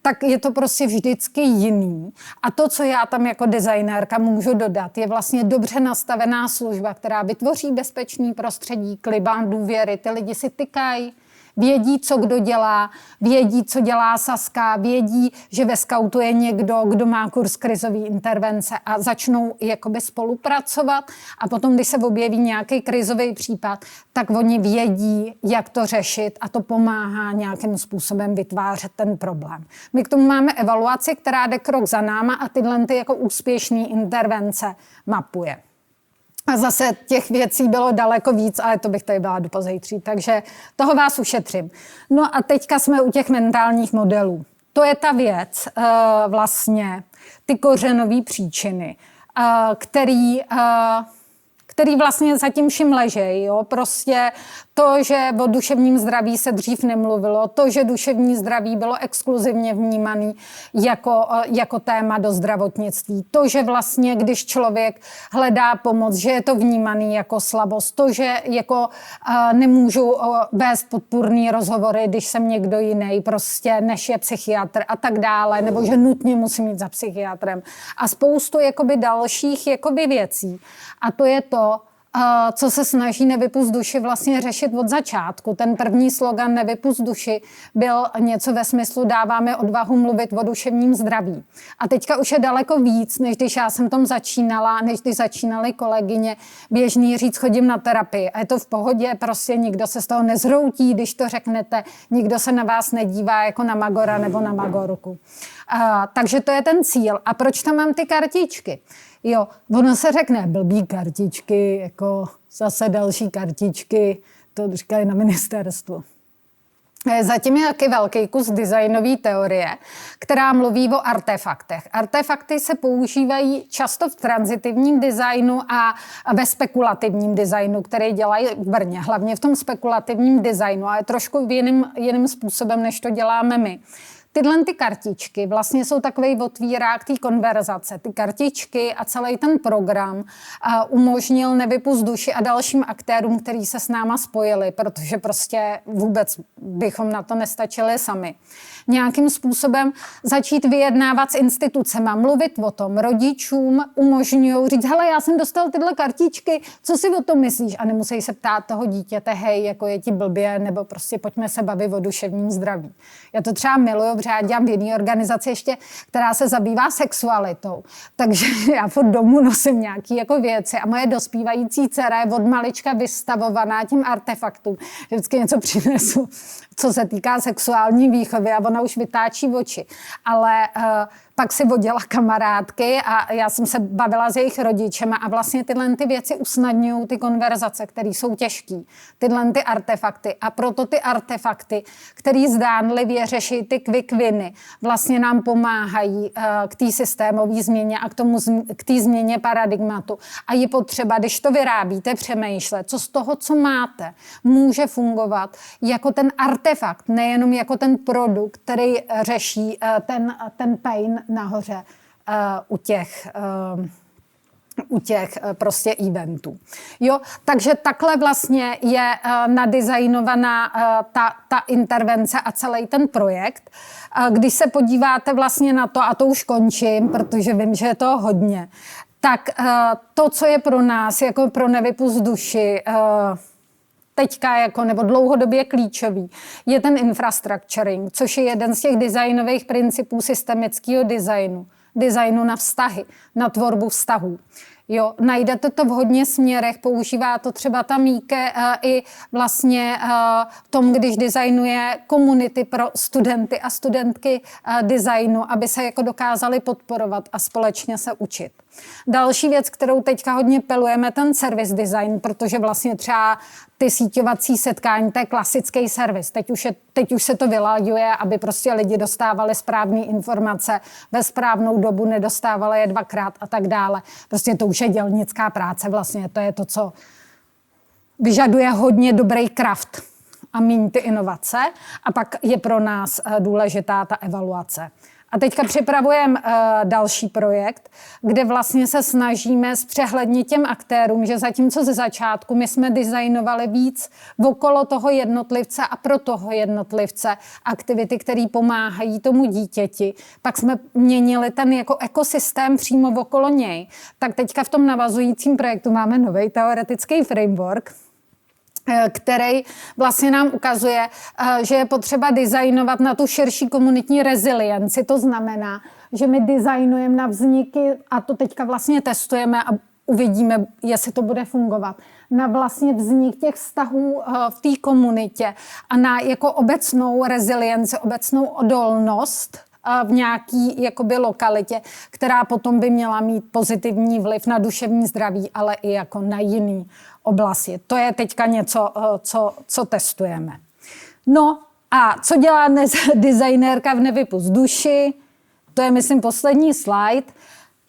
tak je to prostě vždycky jiný. A to, co já tam jako designérka můžu dodat, je vlastně dobře nastavená služba, která vytvoří bezpečný prostředí, klima, důvěry. Ty lidi si tykají, vědí, co kdo dělá, vědí, co dělá Saska, vědí, že ve skautu je někdo, kdo má kurz krizové intervence a začnou jakoby spolupracovat a potom, když se objeví nějaký krizový případ, tak oni vědí, jak to řešit a to pomáhá nějakým způsobem vytvářet ten problém. My k tomu máme evaluaci, která jde krok za náma a tyhle ty jako úspěšné intervence mapuje. A zase těch věcí bylo daleko víc, ale to bych tady byla do pozítří, takže toho vás ušetřím. No a teďka jsme u těch mentálních modelů. To je ta věc, vlastně ty kořenové příčiny, který vlastně zatím všim ležej. Jo? Prostě to, že o duševním zdraví se dřív nemluvilo, to, že duševní zdraví bylo exkluzivně vnímané jako téma do zdravotnictví, to, že vlastně, když člověk hledá pomoc, že je to vnímané jako slabost, to, že jako nemůžu vést podpůrný rozhovory, když jsem někdo jiný, prostě než je psychiatr a tak dále, nebo že nutně musím jít za psychiatrem. A spoustu jakoby dalších jakoby věcí. A to je to, co se snaží Nevypusť duši vlastně řešit od začátku. Ten první slogan Nevypusť duši byl něco ve smyslu dáváme odvahu mluvit o duševním zdraví. A teďka už je daleko víc, než když já jsem tom začínala, než když začínaly kolegyně běžný říct, chodím na terapii. A je to v pohodě, prostě nikdo se z toho nezhroutí, když to řeknete, nikdo se na vás nedívá jako na magora nebo na magorku. Takže to je ten cíl. A proč tam mám ty kartičky? Jo, ono se řekne blbý kartičky, jako zase další kartičky, to říkají na ministerstvu. Zatím je taky velký kus designové teorie, která mluví o artefaktech. Artefakty se používají často v transitivním designu a ve spekulativním designu, který dělají v Brně, hlavně v tom spekulativním designu, ale trošku jiným způsobem, než to děláme my. Tyhle ty kartičky vlastně jsou takový otvírák té konverzace. Ty kartičky a celý ten program umožnil Nevypust duši a dalším aktérům, kteří se s náma spojili, protože prostě vůbec bychom na to nestačili sami. Nějakým způsobem začít vyjednávat s institucema, mluvit o tom. Rodičům umožňují říct, hele, já jsem dostal tyhle kartičky, co si o tom myslíš? A nemusí se ptát toho dítěte, hej, jako je ti blbě, nebo prostě pojďme se bavit o duševním zdraví. Já to třeba miluju, protože já dělám v jiné organizaci ještě, která se zabývá sexualitou. Takže já furt domů nosím nějaké jako věci a moje dospívající dcera je od malička vystavovaná tím artefaktům. Vždycky něco přinesu, co se týká sexuální výchovy a ona už vytáčí oči. Ale pak si vodila kamarádky a já jsem se bavila s jejich rodičema a vlastně tyhle ty věci usnadňují ty konverzace, které jsou těžké. Tyhle ty artefakty. A proto ty artefakty, které zdánlivě řeší ty quick winy, vlastně nám pomáhají k té systémové změně a k té změně paradigmatu. A je potřeba, když to vyrábíte, přemýšlet, co z toho, co máte, může fungovat jako ten artefakt, nejenom jako ten produkt, který řeší ten pain nahoře u těch prostě eventů. Jo, takže takhle vlastně je nadizajnovaná ta intervence a celý ten projekt. Když se podíváte vlastně na to, a to už končím, protože vím, že je to hodně, tak to, co je pro nás, jako pro Nevypust duši, teďka jako, nebo dlouhodobě klíčový, je ten infrastructuring, což je jeden z těch designových principů systemického designu na vztahy, na tvorbu vztahů. Jo, najdete to v hodně směrech, používá to třeba ta Míke i vlastně v tom, když designuje komunity pro studenty a studentky designu, aby se jako dokázali podporovat a společně se učit. Další věc, kterou teďka hodně pelujeme, ten service design, protože vlastně třeba ty síťovací setkání, to je klasický servis. Teď už se to vylaďuje, aby prostě lidi dostávali správné informace ve správnou dobu, nedostávali je dvakrát a tak dále. Prostě to už je dělnická práce vlastně. To je to, co vyžaduje hodně dobrý kraft a míň ty inovace. A pak je pro nás důležitá ta evaluace. A teďka připravujeme další projekt, kde vlastně se snažíme zpřehlednit těm aktérům, že zatímco ze začátku my jsme designovali víc okolo toho jednotlivce a pro toho jednotlivce aktivity, které pomáhají tomu dítěti, pak jsme měnili ten jako ekosystém přímo okolo něj. Tak teďka v tom navazujícím projektu máme nový teoretický framework, který vlastně nám ukazuje, že je potřeba designovat na tu širší komunitní rezilienci. To znamená, že my designujeme na vzniky, a to teďka vlastně testujeme a uvidíme, jestli to bude fungovat, na vlastně vznik těch vztahů v té komunitě a na jako obecnou rezilienci, obecnou odolnost v nějaký jakoby lokalitě, která potom by měla mít pozitivní vliv na duševní zdraví, ale i jako na jiný oblasti. To je teďka něco, co testujeme. No a co dělá dnes designérka v Nevypust duši? To je, myslím, poslední slide.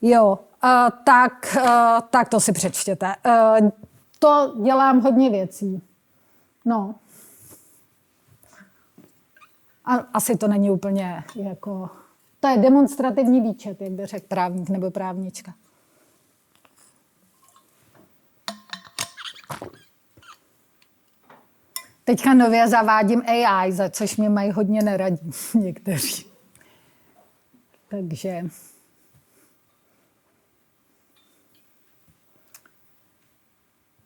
Jo, tak to si přečtěte. To dělám hodně věcí. No. A asi to není úplně jako... To je demonstrativní výčet, jak by řekl právník nebo právnička. Teďka nově zavádím AI, za což mě mají hodně neradí někteří. Takže...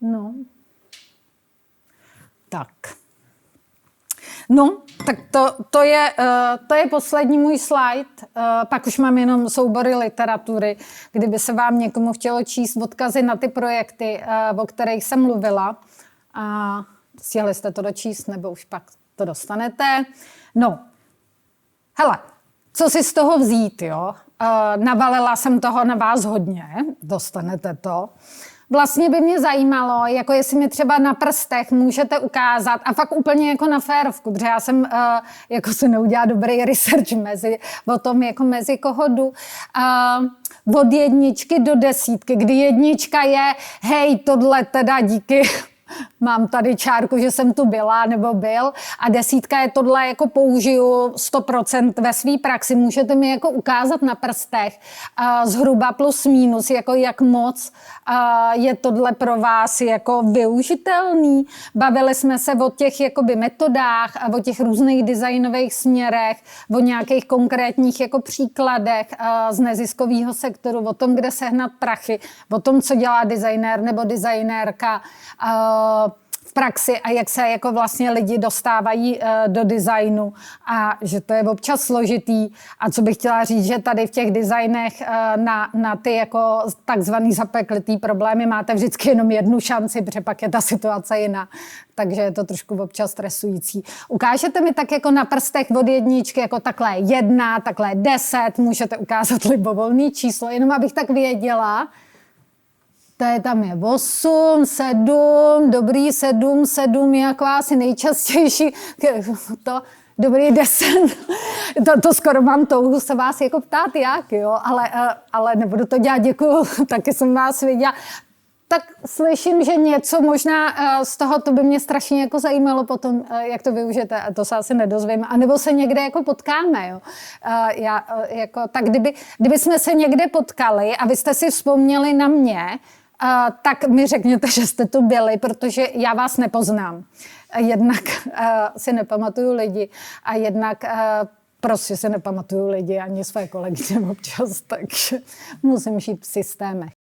No. Tak. No, tak to je poslední můj slide. Pak už mám jenom soubory literatury, kdyby se vám někomu chtělo číst odkazy na ty projekty, o kterých jsem mluvila. A stihli jste to dočíst, nebo už pak to dostanete. No, hele, co si z toho vzít, jo? Navalila jsem toho na vás hodně, dostanete to. vlastně by mě zajímalo, jako jestli mi třeba na prstech můžete ukázat a fakt úplně jako na férovku, protože já jsem jako se neudělala dobrý research o tom, jako mezi koho jdu. Od 1 do 10, kdy 1 je, hej, tohle teda díky, mám tady čárku, že jsem tu byla nebo byl, a 10 je tohle, jako použiju 100% ve své praxi. Můžete mi jako ukázat na prstech zhruba plus minus, jako jak moc je tohle pro vás jako využitelný. Bavili jsme se o těch jakoby metodách a o těch různých designových směrech, o nějakých konkrétních jako příkladech z neziskového sektoru, o tom, kde sehnat prachy, o tom, co dělá designér nebo designérka v praxi a jak se jako vlastně lidi dostávají do designu a že to je občas složitý. A co bych chtěla říct, že tady v těch designech na ty jako takzvaný zapeklitý problémy máte vždycky jenom 1 šanci, protože pak je ta situace jiná. Takže je to trošku občas stresující. Ukážete mi tak jako na prstech od 1, jako takhle 1, takhle 10, můžete ukázat libovolný číslo, jenom abych tak věděla. Tam je 8, 7, dobrý 7 je jako asi nejčastější. Dobrý 10. To skoro mám touhu se vás jako ptát jak, jo, ale nebudu to dělat, děkuju, taky jsem vás viděla. Tak slyším, že něco možná z toho, to by mě strašně jako zajímalo potom, jak to využijete, a to se asi nedozvím, anebo se někde jako potkáme, jo. Tak kdyby jsme se někde potkali a vy jste si vzpomněli na mě, tak mi řekněte, že jste tu byli, protože já vás nepoznám. Jednak si nepamatuju lidi a jednak prostě si nepamatuju lidi ani své kolegyně občas, takže musím žít v systémech.